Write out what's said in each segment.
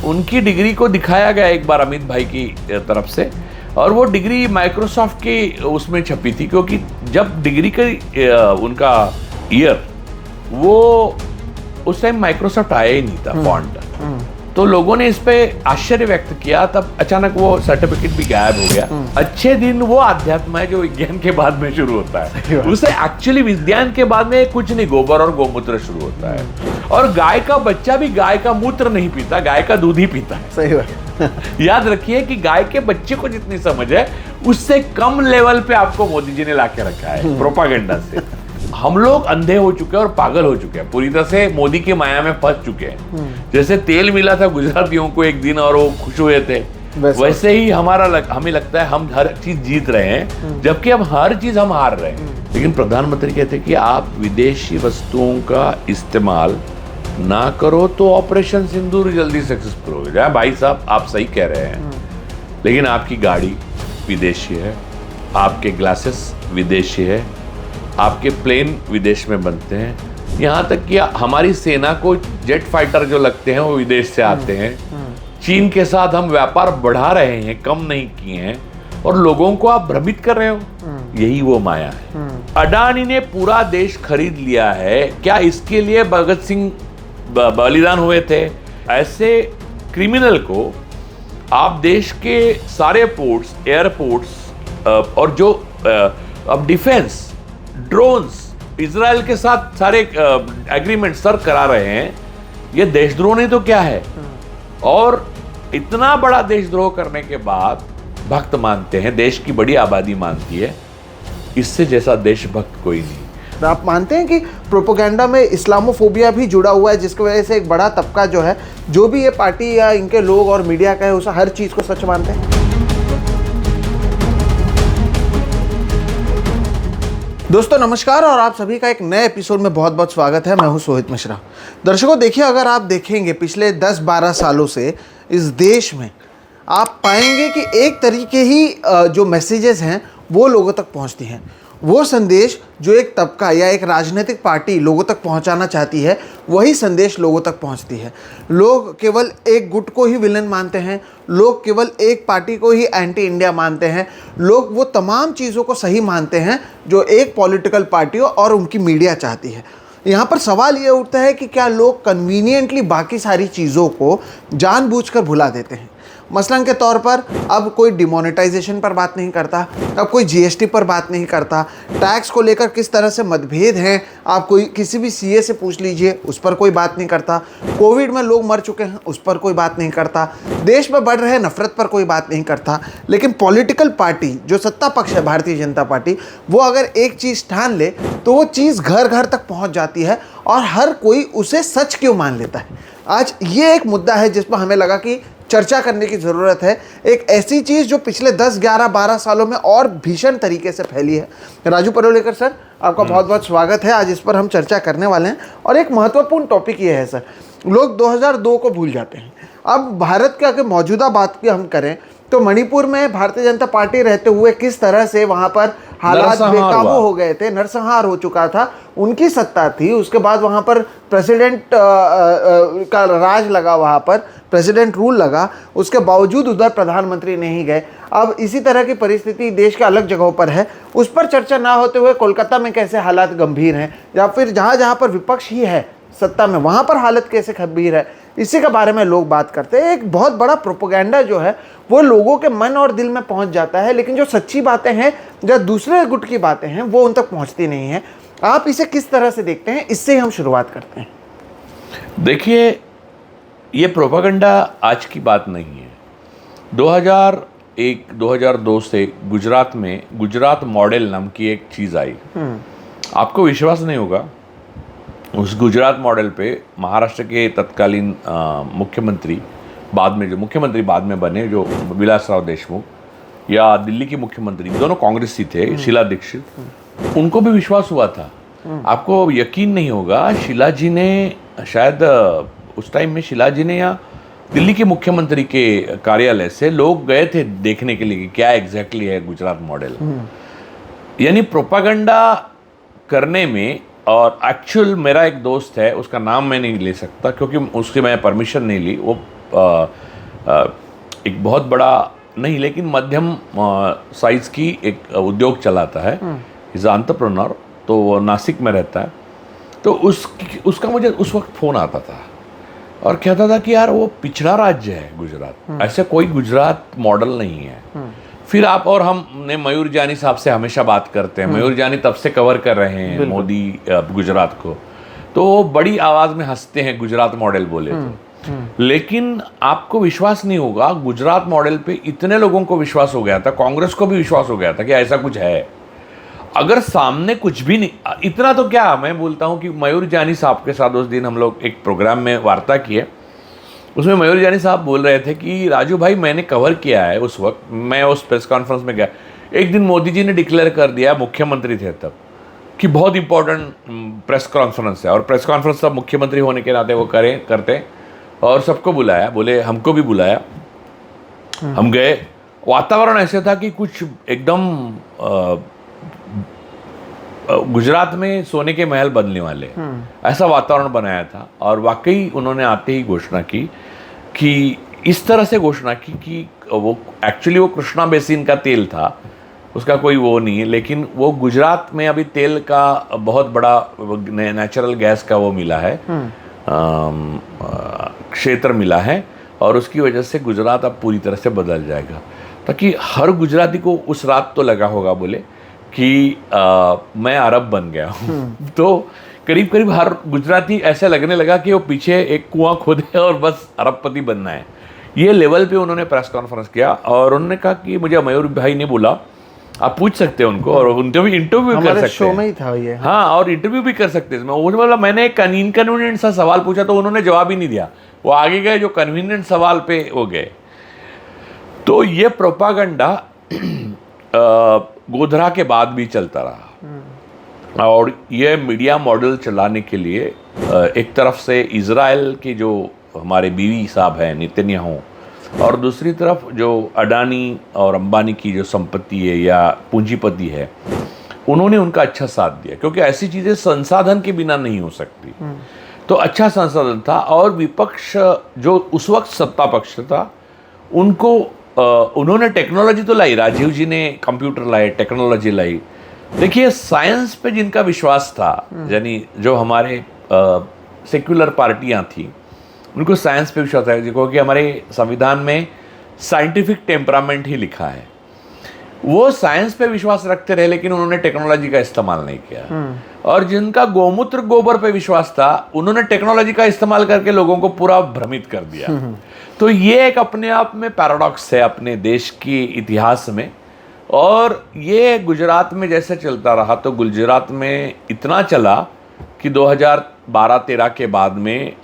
उनकी डिग्री को दिखाया गया एक बार अमित भाई की तरफ से, और वो डिग्री माइक्रोसॉफ्ट के उसमें छपी थी, क्योंकि जब डिग्री का उनका ईयर, वो उस टाइम माइक्रोसॉफ्ट आया ही नहीं था फॉन्ट। तो लोगों ने इस पे आश्चर्य व्यक्त किया, तब अचानक वो सर्टिफिकेट भी गायब हो गया। अच्छे दिन वो अध्यात्म है जो विज्ञान के बाद में शुरू होता है, उसे एक्चुअली विज्ञान के बाद में कुछ नहीं, गोबर और गोमूत्र शुरू होता है। और गाय का बच्चा भी गाय का मूत्र नहीं पीता, गाय का दूध ही पीता है। सही बात। याद रखिए कि गाय के बच्चे को जितनी समझ है, उससे कम लेवल पे आपको मोदी जी ने लाके रखा है प्रोपागेंडा से। हम लोग अंधे हो चुके हैं और पागल हो चुके हैं, पूरी तरह से मोदी की माया में फंस चुके हैं। जैसे तेल मिला था गुजरातियों को एक दिन और वो खुश हुए थे, वैसे ही हमें लगता है हम हर चीज जीत रहे हैं, जबकि अब हर चीज हम हार रहे हैं। लेकिन प्रधानमंत्री कहते हैं कि आप विदेशी वस्तुओं का इस्तेमाल ना करो तो ऑपरेशन सिंदूर जल्दी सक्सेसफुल हो जाए। भाई साहब, आप सही कह रहे हैं, लेकिन आपकी गाड़ी विदेशी है, आपके ग्लासेस विदेशी है, आपके प्लेन विदेश में बनते हैं, यहाँ तक कि हमारी सेना को जेट फाइटर जो लगते हैं वो विदेश से आते हैं। चीन के साथ हम व्यापार बढ़ा रहे हैं, कम नहीं किए हैं, और लोगों को आप भ्रमित कर रहे हो। यही वो माया है। अडानी ने पूरा देश खरीद लिया है, क्या इसके लिए भगत सिंह बलिदान हुए थे? ऐसे क्रिमिनल को आप देश के सारे पोर्ट्स, एयरपोर्ट्स और जो अब डिफेंस, ड्रोन्स, इजराइल के साथ सारे एग्रीमेंट सर करा रहे हैं, ये देशद्रोह नहीं तो क्या है? और इतना बड़ा देशद्रोह करने के बाद भक्त मानते हैं, देश की बड़ी आबादी मानती है, इससे जैसा देशभक्त कोई नहीं। आप मानते हैं कि प्रोपेगेंडा में इस्लामोफोबिया भी जुड़ा हुआ है, जिसकी वजह से एक बड़ा तबका जो है, जो भी ये पार्टी या इनके लोग और मीडिया का है, उसे हर चीज को सच मानते हैं? दोस्तों नमस्कार, और आप सभी का एक नए एपिसोड में बहुत बहुत स्वागत है। मैं हूं सोहित मिश्रा। दर्शकों देखिए, अगर आप देखेंगे पिछले 10-12 सालों से इस देश में, आप पाएंगे कि एक तरीके ही जो मैसेजेस हैं वो लोगों तक पहुंचती हैं। वो संदेश जो एक तबका या एक राजनीतिक पार्टी लोगों तक पहुंचाना चाहती है, वही संदेश लोगों तक पहुंचती है। लोग केवल एक गुट को ही विलन मानते हैं, लोग केवल एक पार्टी को ही एंटी इंडिया मानते हैं, लोग वो तमाम चीज़ों को सही मानते हैं जो एक पॉलिटिकल पार्टी और उनकी मीडिया चाहती है। यहाँ पर सवाल ये उठता है कि क्या लोग कन्वीनियंटली बाकी सारी चीज़ों को जानबूझकर भुला देते हैं। मसलन के तौर पर अब कोई डिमोनेटाइजेशन पर बात नहीं करता, अब कोई जीएसटी पर बात नहीं करता, टैक्स को लेकर किस तरह से मतभेद हैं आप कोई किसी भी सीए से पूछ लीजिए, उस पर कोई बात नहीं करता। कोविड में लोग मर चुके हैं, उस पर कोई बात नहीं करता। देश में बढ़ रहे नफरत पर कोई बात नहीं करता। लेकिन पॉलिटिकल पार्टी जो सत्ता पक्ष है, भारतीय जनता पार्टी, वो अगर एक चीज़ ठान ले तो वो चीज़ घर घर तक पहुँच जाती है और हर कोई उसे सच क्यों मान लेता है। आज ये एक मुद्दा है जिस पर हमें लगा कि चर्चा करने की ज़रूरत है। एक ऐसी चीज़ जो पिछले 10, 11, 12 सालों में और भीषण तरीके से फैली है। राजू परूलेकर सर, आपका बहुत बहुत स्वागत है। आज इस पर हम चर्चा करने वाले हैं और एक महत्वपूर्ण टॉपिक ये है सर, लोग 2002 को भूल जाते हैं। अब भारत के अगर मौजूदा बात की हम करें तो मणिपुर में भारतीय जनता पार्टी रहते हुए किस तरह से वहाँ पर हालात बेकाबू हो गए थे, नरसंहार हो चुका था, उनकी सत्ता थी। उसके बाद वहाँ पर प्रेसिडेंट का राज लगा, वहाँ पर प्रेसिडेंट रूल लगा, उसके बावजूद उधर प्रधानमंत्री नहीं गए। अब इसी तरह की परिस्थिति देश के अलग जगहों पर है, उस पर चर्चा ना होते हुए कोलकाता में कैसे हालात गंभीर हैं, या फिर जहाँ जहाँ पर विपक्ष ही है सत्ता में, वहाँ पर हालत कैसे गंभीर है, इसी के बारे में लोग बात करते हैं। एक बहुत बड़ा प्रोपेगेंडा जो है वो लोगों के मन और दिल में पहुंच जाता है, लेकिन जो सच्ची बातें हैं, जो दूसरे गुट की बातें हैं, वो उन तक पहुंचती नहीं है। आप इसे किस तरह से देखते हैं? इससे हम शुरुआत करते हैं। देखिए, ये प्रोपेगेंडा आज की बात नहीं है। 2001-2002 से गुजरात में गुजरात मॉडल नाम की एक चीज़ आई। आपको विश्वास नहीं होगा, उस गुजरात मॉडल पे महाराष्ट्र के तत्कालीन मुख्यमंत्री, बाद में बने जो विलासराव देशमुख, या दिल्ली के मुख्यमंत्री, दोनों कांग्रेसी थे, शीला दीक्षित, उनको भी विश्वास हुआ था। आपको यकीन नहीं होगा, शीला जी ने शायद उस टाइम में शीला जी ने या दिल्ली के मुख्यमंत्री के कार्यालय से लोग गए थे देखने के लिए कि क्या एग्जैक्टली है गुजरात मॉडल। यानी प्रोपागेंडा करने में, और एक्चुअल मेरा एक दोस्त है, उसका नाम मैं नहीं ले सकता क्योंकि उससे मैं परमिशन नहीं ली, वो एक बहुत बड़ा नहीं लेकिन मध्यम साइज की एक उद्योग चलाता है, इज एंटरप्रेन्योर, तो वो नासिक में रहता है। तो उसका मुझे उस वक्त फ़ोन आता था और कहता था कि यार वो पिछड़ा राज्य है गुजरात, ऐसे कोई गुजरात मॉडल नहीं है। फिर आप और हमने मयूर जानी साहब से हमेशा बात करते हैं, मयूर जानी तब से कवर कर रहे हैं मोदी गुजरात को, तो वो बड़ी आवाज़ में हंसते हैं गुजरात मॉडल बोले तो। लेकिन आपको विश्वास नहीं होगा, गुजरात मॉडल पे इतने लोगों को विश्वास हो गया था, कांग्रेस को भी विश्वास हो गया था कि ऐसा कुछ है। अगर सामने कुछ भी नहीं, इतना तो क्या, मैं बोलता हूँ कि मयूर जानी साहब के साथ उस दिन हम लोग एक प्रोग्राम में वार्ता किए, उसमें मयूर जानी साहब बोल रहे थे कि राजू भाई मैंने कवर किया है, उस वक्त मैं उस प्रेस कॉन्फ्रेंस में गया, एक दिन मोदी जी ने डिक्लेयर कर दिया, मुख्यमंत्री थे तब, कि बहुत इंपॉर्टेंट प्रेस कॉन्फ्रेंस है, और प्रेस कॉन्फ्रेंस तब मुख्यमंत्री होने के नाते वो करते, और सबको बुलाया, बोले हमको भी बुलाया, हम गए। वातावरण ऐसे था कि कुछ एकदम गुजरात में सोने के महल बनने वाले, ऐसा वातावरण बनाया था। और वाकई उन्होंने आते ही घोषणा की कि इस तरह से घोषणा की कि वो एक्चुअली वो कृष्णा बेसिन का तेल था, उसका कोई वो नहीं है, लेकिन वो गुजरात में अभी तेल का बहुत बड़ा नेचुरल गैस का वो मिला है, क्षेत्र मिला है, और उसकी वजह से गुजरात अब पूरी तरह से बदल जाएगा। ताकि हर गुजराती को उस रात तो लगा होगा बोले कि मैं अरब बन गया हूँ। तो करीब करीब हर गुजराती ऐसा लगने लगा कि वो पीछे एक कुआं खोदे और बस अरबपति बनना है। ये लेवल पे उन्होंने प्रेस कॉन्फ्रेंस किया और उन्होंने कहा कि मुझे मयूर भाई ने बोला, आप पूछ सकते हैं उनको, और इंटरव्यू भी कर सकते शो में ही था ये। हाँ, और इंटरव्यू भी कर सकते हैं। बोला मैंने एक इनकन्वीनियंट सा सवाल पूछा तो उन्होंने जवाब ही नहीं दिया, वो आगे गए जो कन्वीनियंट सवाल पे हो गए। तो ये प्रोपागंडा गोधरा के बाद भी चलता रहा, और ये मीडिया मॉडल चलाने के लिए एक तरफ से इजराइल के जो हमारे बीवी साहब हैं नेतन्याहू, और दूसरी तरफ जो अडानी और अंबानी की जो संपत्ति है या पूंजीपति है, उन्होंने उनका अच्छा साथ दिया, क्योंकि ऐसी चीज़ें संसाधन के बिना नहीं हो सकती। तो अच्छा संसाधन था, और विपक्ष जो उस वक्त सत्ता पक्ष था उनको उन्होंने टेक्नोलॉजी तो लाई, राजीव जी ने कंप्यूटर लाए, टेक्नोलॉजी लाई। देखिए साइंस पे जिनका विश्वास था, यानी जो हमारे सेक्युलर पार्टियां थी, उनको साइंस पे विश्वास है, क्योंकि हमारे संविधान में साइंटिफिक टेम्परामेंट ही लिखा है। वो साइंस पे विश्वास रखते रहे, लेकिन उन्होंने टेक्नोलॉजी का इस्तेमाल नहीं किया। और जिनका गोमूत्र गोबर पे विश्वास था, उन्होंने टेक्नोलॉजी का इस्तेमाल करके लोगों को पूरा भ्रमित कर दिया। तो ये एक अपने आप में पैराडॉक्स है अपने देश के इतिहास में। और ये गुजरात में जैसे चलता रहा, तो गुजरात में इतना चला कि 2012-13 के बाद में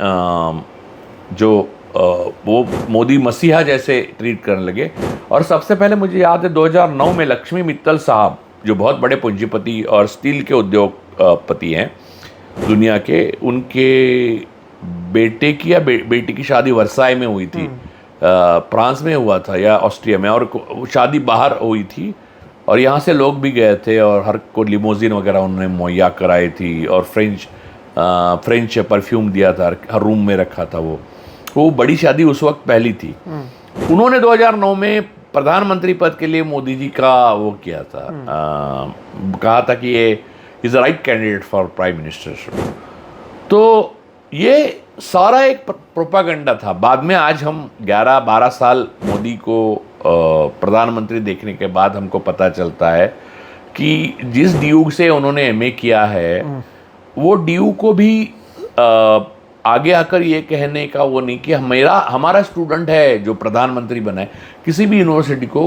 वो मोदी मसीहा जैसे ट्रीट करने लगे। और सबसे पहले मुझे याद है 2009 में लक्ष्मी मित्तल साहब, जो बहुत बड़े पूंजीपति और स्टील के उद्योगपति हैं दुनिया के, उनके बेटे की या बेटी की शादी वर्साई में हुई थी, फ्रांस में हुआ था या ऑस्ट्रिया में, और शादी बाहर हुई थी, और यहाँ से लोग भी गए थे, और हर को लिमोजिन वगैरह उन्होंने मुहैया कराई थी, और फ्रेंच परफ्यूम दिया था, हर रूम में रखा था। वो बड़ी शादी उस वक्त पहली थी। उन्होंने 2009 में प्रधानमंत्री पद के लिए मोदी जी का वो किया था, कहा था कि ये is the right candidate for prime ministership. तो ये सारा एक प्रोपागंडा था। बाद में आज हम 11-12 साल मोदी को प्रधानमंत्री देखने के बाद हमको पता चलता है कि जिस ड्यू से उन्होंने एमए किया है, वो ड्यू को भी आगे आकर ये कहने का वो नहीं कि हमारा स्टूडेंट है जो प्रधानमंत्री बना है। किसी भी यूनिवर्सिटी को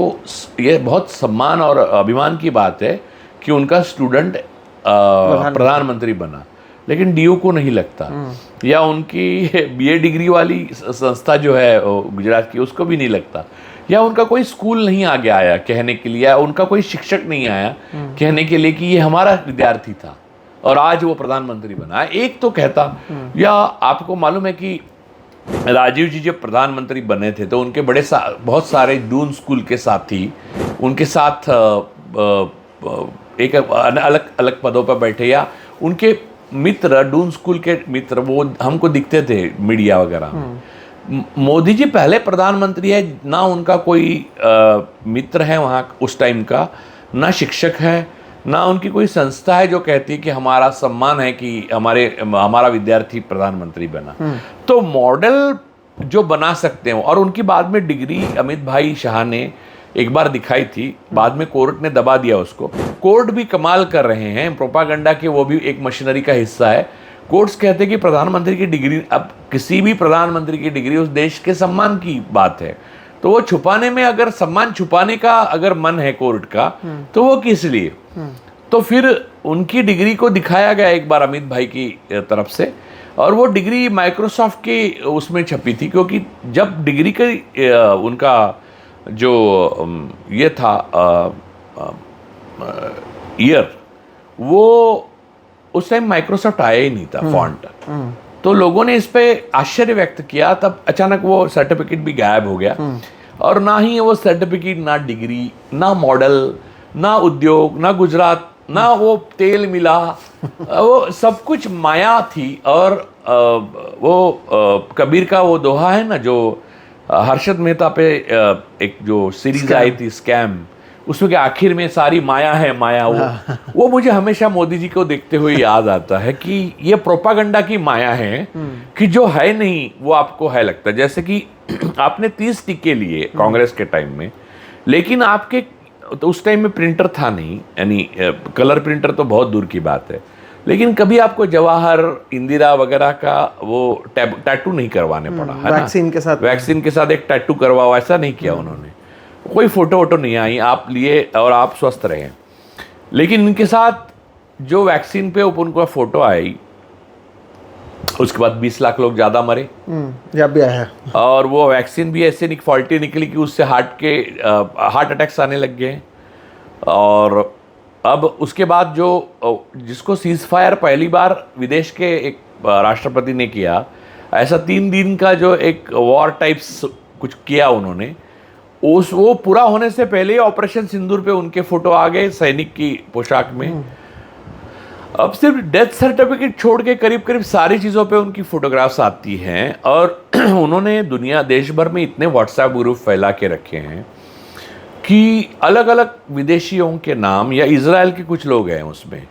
ये बहुत सम्मान और अभिमान की बात है कि उनका स्टूडेंट प्रधानमंत्री बना, लेकिन डीयू को नहीं लगता, या उनकी बीए डिग्री वाली संस्था जो है गुजरात की, उसको भी नहीं लगता, या उनका कोई स्कूल नहीं आगे आया कहने के लिए, या उनका कोई शिक्षक नहीं आया कहने के लिए कि ये हमारा विद्यार्थी था और आज वो प्रधानमंत्री बना है। एक तो कहता, या आपको मालूम है कि राजीव जी जब प्रधानमंत्री बने थे तो उनके बहुत सारे दून स्कूल के साथी उनके साथ एक अलग अलग पदों पर बैठे, या उनके मित्र, डून स्कूल के मित्र, वो हमको दिखते थे मीडिया वगैरह में। मोदी जी पहले प्रधानमंत्री है, ना उनका कोई मित्र है वहाँ उस टाइम का, ना शिक्षक है, ना उनकी कोई संस्था है जो कहती है कि हमारा सम्मान है कि हमारा विद्यार्थी प्रधानमंत्री बना। तो मॉडल जो बना सकते हैं, और उनकी बाद में डिग्री अमित भाई शाह ने एक बार दिखाई थी, बाद में कोर्ट ने दबा दिया उसको। कोर्ट भी कमाल कर रहे हैं प्रोपागंडा के, वो भी एक मशीनरी का हिस्सा है। कोर्ट्स कहते हैं कि प्रधानमंत्री की डिग्री, अब किसी भी प्रधानमंत्री की डिग्री उस देश के सम्मान की बात है, तो वो छुपाने में, अगर सम्मान छुपाने का अगर मन है कोर्ट का, तो वो किस लिए? तो फिर उनकी डिग्री को दिखाया गया एक बार अमित भाई की तरफ से, और वो डिग्री माइक्रोसॉफ्ट के उसमें छपी थी, क्योंकि जब डिग्री का उनका जो ये था ईयर, वो उस टाइम माइक्रोसॉफ्ट आया ही नहीं था फॉन्ट। तो लोगों ने इस पे आश्चर्य व्यक्त किया, तब अचानक वो सर्टिफिकेट भी गायब हो गया, और ना ही वो सर्टिफिकेट, ना डिग्री, ना मॉडल, ना उद्योग, ना गुजरात, ना वो तेल मिला, वो सब कुछ माया थी। और वो कबीर का वो दोहा है ना, जो हर्षद मेहता पे एक जो सीरीज आई थी स्कैम, उसमें के आखिर में सारी माया है माया, वो मुझे हमेशा मोदी जी को देखते हुए याद आता है कि ये प्रोपागंडा की माया है कि जो है नहीं वो आपको है लगता है। जैसे कि आपने 30 टिके लिए कांग्रेस के टाइम में, लेकिन आपके तो उस टाइम में प्रिंटर था नहीं, यानी कलर प्रिंटर तो बहुत दूर की बात है, लेकिन कभी आपको जवाहर, इंदिरा वगैरह का वो टैटू नहीं करवाने पड़ा, है ना? वैक्सीन के साथ एक टैटू करवाओ, ऐसा नहीं किया उन्होंने। कोई फोटो वोटो नहीं आई, आप लिए और आप स्वस्थ रहे। लेकिन इनके साथ जो वैक्सीन पे उनका फोटो आई, उसके बाद 20 लाख लोग ज़्यादा मरे, जब भी आया, और वो वैक्सीन भी ऐसे फॉल्टी निकली कि उससे हार्ट अटैक्स आने लग गए। और अब उसके बाद जिसको सीज फायर पहली बार विदेश के एक राष्ट्रपति ने किया, ऐसा 3 दिन का जो एक वॉर टाइप्स कुछ किया उन्होंने, वो पूरा होने से पहले ही ऑपरेशन सिंदूर पे उनके फोटो आ गए सैनिक की पोशाक में। अब सिर्फ डेथ सर्टिफिकेट छोड़ के करीब करीब सारी चीज़ों पे उनकी फोटोग्राफ्स आती हैं। और उन्होंने देश भर में इतने व्हाट्सएप ग्रुप फैला के रखे हैं कि अलग अलग विदेशियों के नाम, या इजराइल के कुछ लोग हैं उसमें,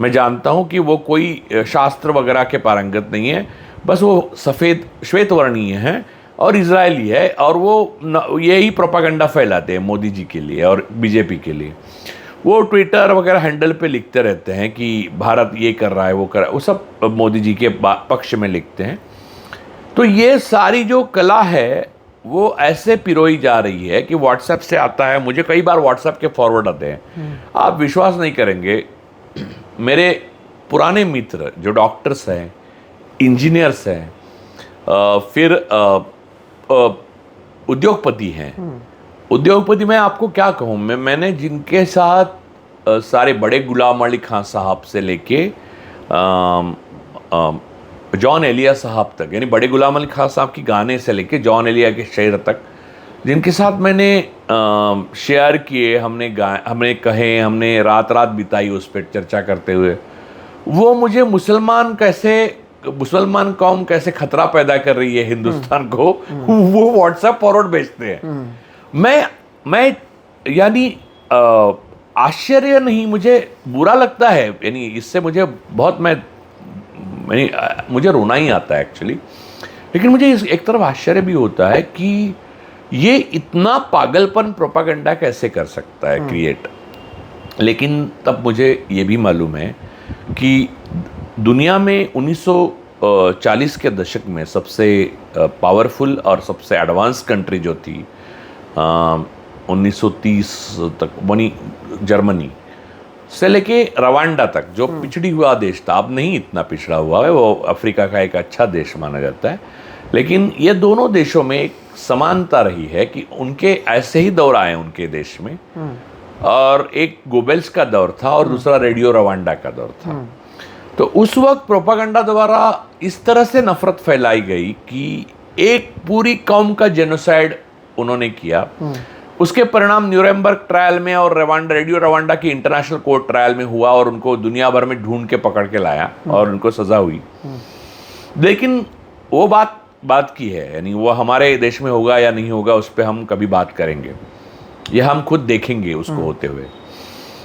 मैं जानता हूं कि वो कोई शास्त्र वगैरह के पारंगत नहीं है, बस वो सफ़ेद श्वेत वर्णीय हैं और इजरायली है, और वो यही प्रोपागंडा फैलाते हैं मोदी जी के लिए और बीजेपी के लिए। वो ट्विटर वगैरह हैंडल पे लिखते रहते हैं कि भारत ये कर रहा है, वो कर रहा है, वो सब मोदी जी के पक्ष में लिखते हैं। तो ये सारी जो कला है वो ऐसे पिरोई जा रही है कि व्हाट्सएप से आता है, मुझे कई बार व्हाट्सएप के फॉरवर्ड आते हैं, आप विश्वास नहीं करेंगे, मेरे पुराने मित्र जो डॉक्टर्स हैं, इंजीनियर्स हैं, फिर उद्योगपति हैं, उद्योगपति मैं आपको क्या कहूँ, मैंने जिनके साथ सारे बड़े गुलाम अली खां साहब से लेके जॉन एलिया साहब तक, यानी बड़े गुलाम अली खां साहब की गाने से लेके जॉन एलिया के शेर तक, जिनके साथ मैंने शेयर किए, हमने कहे, हमने रात रात बिताई उस पर चर्चा करते हुए, वो मुझे मुसलमान कौम कैसे खतरा पैदा कर रही है हिंदुस्तान को, वो व्हाट्सएप फॉरवर्ड भेजते हैं। मैं यानी आश्चर्य नहीं, मुझे बुरा लगता है, यानी इससे मुझे बहुत मुझे रोना ही आता है एक्चुअली। लेकिन मुझे एक तरफ आश्चर्य भी होता है कि ये इतना पागलपन प्रोपागंडा कैसे कर सकता है क्रिएट। लेकिन तब मुझे ये भी मालूम है कि दुनिया में 1940 के दशक में सबसे पावरफुल और सबसे एडवांस कंट्री जो थी 1930 तक, वनी जर्मनी से लेके रवांडा तक, जो पिछड़ी हुआ देश था, अब नहीं इतना पिछड़ा हुआ है, वो अफ्रीका का एक अच्छा देश माना जाता है। लेकिन ये दोनों देशों में एक समानता रही है कि उनके ऐसे ही दौर आए उनके देश में, और एक गोबेल्स का दौर था और दूसरा रेडियो रवांडा का दौर था। तो उस वक्त प्रोपागंडा द्वारा इस तरह से नफरत फैलाई गई कि एक पूरी कौम का जेनोसाइड उन्होंने किया। उसके परिणाम न्यूरेमबर्ग ट्रायल में और रेडियो रवांडा की इंटरनेशनल कोर्ट ट्रायल में हुआ, और उनको दुनिया भर में ढूंढ के पकड़ के लाया और उनको सजा हुई। लेकिन वो बात बात की है, यानी वो हमारे देश में होगा या नहीं होगा उस पर हम कभी बात करेंगे, यह हम खुद देखेंगे उसको होते हुए।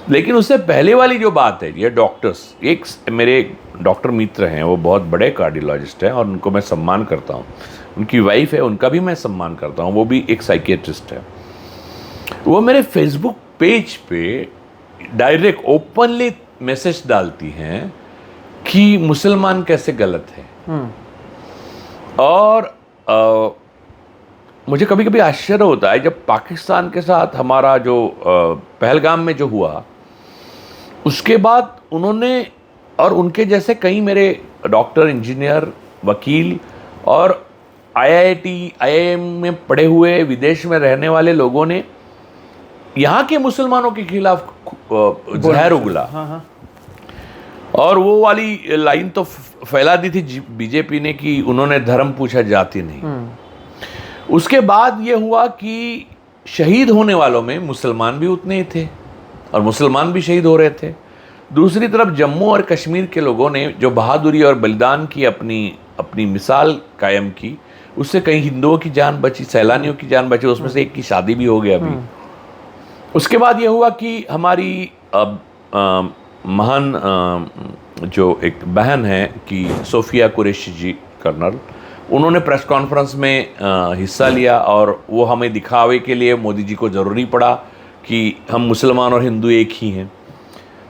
लेकिन उससे पहले वाली जो बात है, ये डॉक्टर्स, एक मेरे डॉक्टर मित्र हैं, वो बहुत बड़े कार्डियोलॉजिस्ट हैं और उनको मैं सम्मान करता हूँ। उनकी वाइफ है, उनका भी मैं सम्मान करता हूँ, वो भी एक साइकियाट्रिस्ट है। वो मेरे फेसबुक पेज पे डायरेक्ट ओपनली मैसेज डालती हैं कि मुसलमान कैसे गलत है। और मुझे कभी कभी आश्चर्य होता है, जब पाकिस्तान के साथ हमारा जो पहलगाम में जो हुआ, उसके बाद उन्होंने और उनके जैसे कई मेरे डॉक्टर, इंजीनियर, वकील और IIT, IIM में पढ़े हुए विदेश में रहने वाले लोगों ने यहाँ के मुसलमानों के खिलाफ जहर उगला। और वो वाली लाइन तो फैला दी थी बीजेपी ने कि उन्होंने धर्म पूछा, जाति नहीं। उसके बाद ये हुआ कि शहीद होने वालों में मुसलमान भी उतने ही थे और मुसलमान भी शहीद हो रहे थे। दूसरी तरफ जम्मू और कश्मीर के लोगों ने जो बहादुरी और बलिदान की अपनी मिसाल कायम की, उससे कई हिंदुओं की जान बची, सैलानियों की जान बची, उसमें से एक की शादी भी हो गई अभी। उसके बाद ये हुआ कि हमारी महान जो एक बहन है कि सोफिया कुरैशी जी, कर्नल, उन्होंने प्रेस कॉन्फ्रेंस में हिस्सा लिया और वो हमें दिखावे के लिए मोदी जी को ज़रूरी पड़ा कि हम मुसलमान और हिंदू एक ही हैं।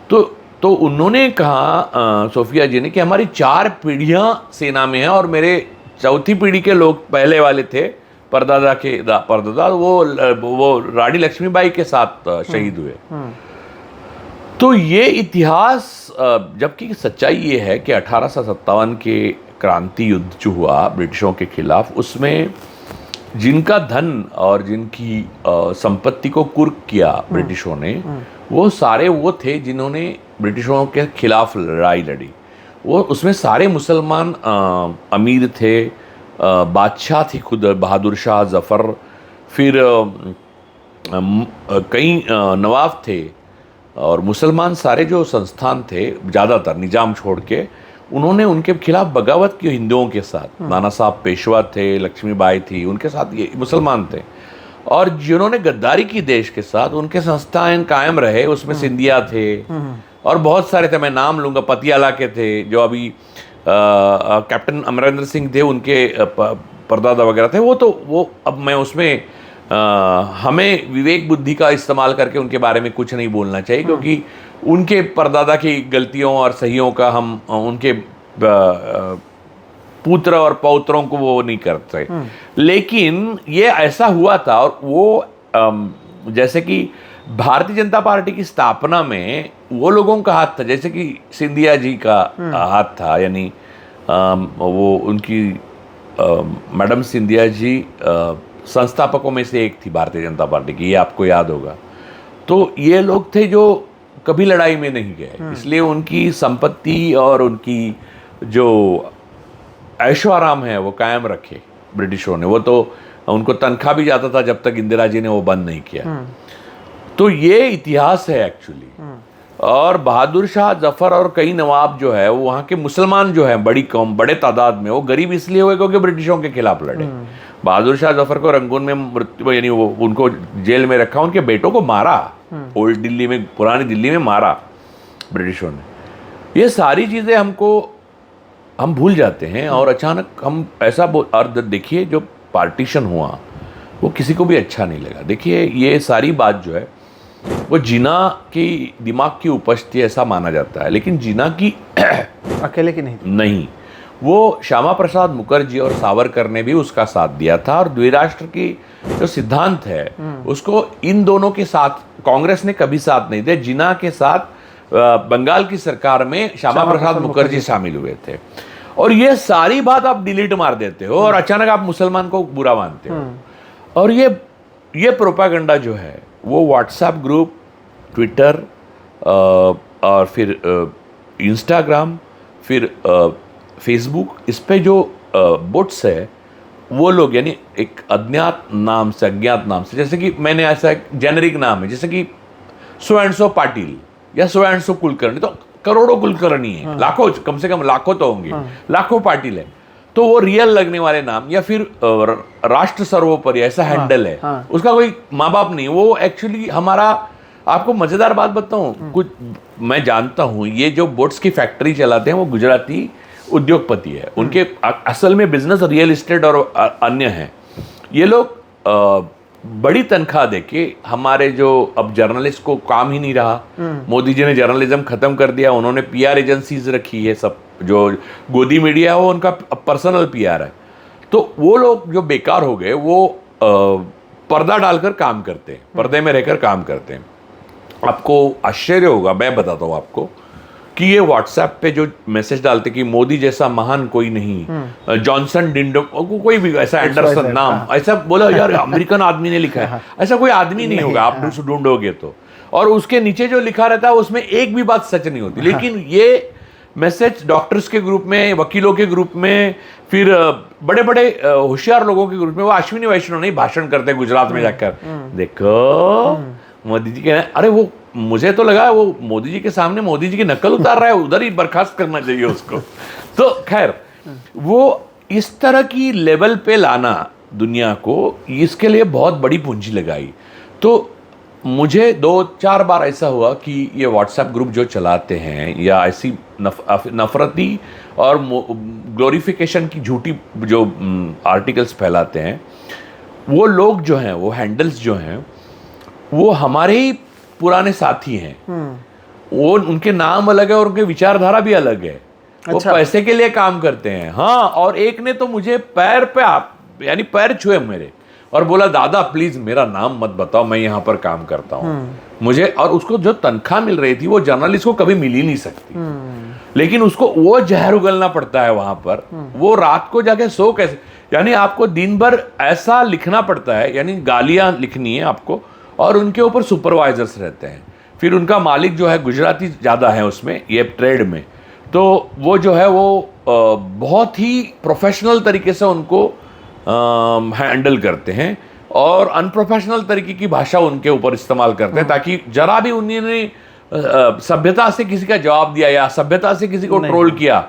तो उन्होंने कहा, सोफिया जी ने, कि हमारी 4 पीढ़ियां सेना में हैं और मेरे चौथी पीढ़ी के लोग पहले वाले थे, परदादा के परदादा, वो रानी लक्ष्मीबाई के साथ शहीद हुए। तो ये इतिहास, जबकि सच्चाई ये है कि 1857 के क्रांति युद्ध जो हुआ ब्रिटिशों के खिलाफ, उसमें जिनका धन और जिनकी संपत्ति को कुर्क किया ब्रिटिशों ने, वो सारे वो थे जिन्होंने ब्रिटिशों के खिलाफ लड़ाई लड़ी। वो उसमें सारे मुसलमान अमीर थे, बादशाह थे खुद, बहादुर शाह, जफ़र, फिर कई नवाब थे, और मुसलमान सारे जो संस्थान थे, ज़्यादातर निजाम छोड़ के, उन्होंने उनके खिलाफ बगावत की हिंदुओं के साथ। नाना साहब पेशवा थे, लक्ष्मीबाई थी, उनके साथ ये मुसलमान थे। और जिन्होंने गद्दारी की देश के साथ, उनके संस्थान कायम रहे, उसमें सिंधिया थे और बहुत सारे थे, मैं नाम लूँगा, पतियाला के थे, जो अभी कैप्टन अमरेंद्र सिंह थे, उनके परदादा वगैरह थे। वो अब मैं उसमें हमें विवेक बुद्धि का इस्तेमाल करके उनके बारे में कुछ नहीं बोलना चाहिए, क्योंकि उनके परदादा की गलतियों और सहियों का हम उनके पुत्र और पौत्रों को वो नहीं करते। लेकिन ये ऐसा हुआ था, और वो जैसे कि भारतीय जनता पार्टी की स्थापना में वो लोगों का हाथ था, जैसे कि सिंधिया जी का हाथ था, यानी वो उनकी मैडम सिंधिया जी संस्थापकों में से एक थी भारतीय जनता पार्टी की, ये आपको याद होगा। तो ये लोग थे जो कभी लड़ाई में नहीं गए, इसलिए उनकी संपत्ति और उनकी जो ऐशो आराम है वो कायम रखे ब्रिटिशों ने। वो तो उनको तनख्वाह भी जाता था जब तक इंदिरा जी ने वो बंद नहीं किया। तो ये इतिहास है एक्चुअली। और बहादुर शाह, जफर और कई नवाब जो है, वो वहाँ के मुसलमान जो है, बड़ी कौम, बड़े तादाद में, वो गरीब इसलिए हुए क्योंकि ब्रिटिशों के खिलाफ लड़े। बहादुर शाह जफर को रंगून में मृत्यु, यानी वो उनको जेल में रखा, उनके बेटों को मारा, ओल्ड दिल्ली में, पुरानी दिल्ली में मारा ब्रिटिशों ने। ये सारी चीज़ें हम भूल जाते हैं, और अचानक हम ऐसा और देखिए जो पार्टीशन हुआ वो किसी को भी अच्छा नहीं लगा। देखिए ये सारी बात जो है वो जिन्ना की दिमाग की उपज थी, ऐसा माना जाता है, लेकिन जिन्ना की अकेले की नहीं, वो श्यामा प्रसाद मुखर्जी और सावरकर ने भी उसका साथ दिया था। और द्विराष्ट्र की जो सिद्धांत है उसको इन दोनों के साथ कांग्रेस ने कभी साथ नहीं दिया। जिन्ना के साथ बंगाल की सरकार में श्यामा प्रसाद मुखर्जी शामिल हुए थे। और ये सारी बात आप डिलीट मार देते हो और अचानक आप मुसलमान को बुरा मानते हो। और ये प्रोपागेंडा जो है वो व्हाट्सएप ग्रुप, ट्विटर और फिर इंस्टाग्राम, फिर फेसबुक, इस पे जो बोट्स है वो लोग, यानी एक अज्ञात नाम से, जैसे कि मैंने ऐसा एक जेनरिक नाम है, जैसे कि सो एंड सो पाटिल या सो एंड सो कुलकर्णी, तो करोड़ों कुलकर्णी है, लाखों, कम से कम लाखों तो होंगे, लाखों पाटिल है। तो वो रियल लगने वाले नाम या फिर राष्ट्र सर्वोपरि ऐसा हैंडल है, उसका कोई माँ बाप नहीं। वो एक्चुअली हमारा, आपको मजेदार बात बताऊं, कुछ मैं जानता हूं, ये जो बोट्स की फैक्ट्री चलाते हैं वो गुजराती उद्योगपति है। उनके असल में बिजनेस रियल एस्टेट और अन्य हैं। ये लोग बड़ी तनख्वाह देके हमारे जो अब जर्नलिस्ट को काम ही नहीं रहा, मोदी जी ने जर्नलिज्म खत्म कर दिया, उन्होंने पीआर एजेंसीज रखी है, सब जो गोदी मीडिया है वो उनका पर्सनल पीआर है। तो वो लोग जो बेकार हो गए वो पर्दा डालकर काम करते हैं, पर्दे में रहकर काम करते हैं। आपको आश्चर्य होगा, मैं बताता हूँ आपको कि ये व्हाट्सएप पे जो मैसेज डालते कि मोदी जैसा महान कोई नहीं, जॉनसन डिंडो कोई भी ऐसा एंडरसन नाम ऐसा बोला, यार अमेरिकन आदमी ने लिखा है, ऐसा कोई आदमी नहीं होगा आप ढूंढोगे तो। और उसके नीचे जो लिखा रहता है उसमें एक भी बात सच नहीं होती। लेकिन ये मैसेज डॉक्टर्स के ग्रुप में, वकीलों के ग्रुप में, फिर बड़े बड़े होशियार लोगों के ग्रुप में, वो अश्विनी वैष्णव नहीं भाषण करते गुजरात में जाकर, देखो मोदी जी के, अरे वो मुझे तो लगा वो मोदी जी के सामने मोदी जी की नकल उतार रहा है, उधर ही बर्खास्त करना चाहिए उसको। तो खैर, वो इस तरह की लेवल पे लाना दुनिया को, इसके लिए बहुत बड़ी पूंजी लगाई। तो मुझे 2-4 बार ऐसा हुआ कि ये व्हाट्सएप ग्रुप जो चलाते हैं या ऐसी नफरती और ग्लोरिफिकेशन की झूठी जो आर्टिकल्स फैलाते हैं, वो लोग जो हैं, वो हैंडल्स जो हैं, वो हमारे ही पुराने साथी हैं। वो उनके नाम अलग है और उनके विचारधारा भी अलग है। वो पैसे के लिए काम करते हैं। हाँ, और एक ने तो मुझे पैर पे यानी पैर छुए मेरे और बोला, दादा प्लीज मेरा नाम मत बताओ, मैं यहाँ पर काम करता हूँ मुझे। और उसको जो तनख्वाह मिल रही थी वो जर्नलिस्ट को कभी मिल ही नहीं सकती, लेकिन उसको वो जहर उगलना पड़ता है वहां पर। वो रात को जाके सो कैसे, यानी आपको दिन भर ऐसा लिखना पड़ता है, यानी गालियां लिखनी है आपको, और उनके ऊपर सुपरवाइजर्स रहते हैं। फिर उनका मालिक जो है गुजराती ज़्यादा है उसमें, ये ट्रेड में, तो वो जो है वो बहुत ही प्रोफेशनल तरीके से उनको हैंडल करते हैं और अनप्रोफेशनल तरीके की भाषा उनके ऊपर इस्तेमाल करते हैं, ताकि जरा भी उन्होंने सभ्यता से किसी का जवाब दिया या सभ्यता से किसी को ट्रोल किया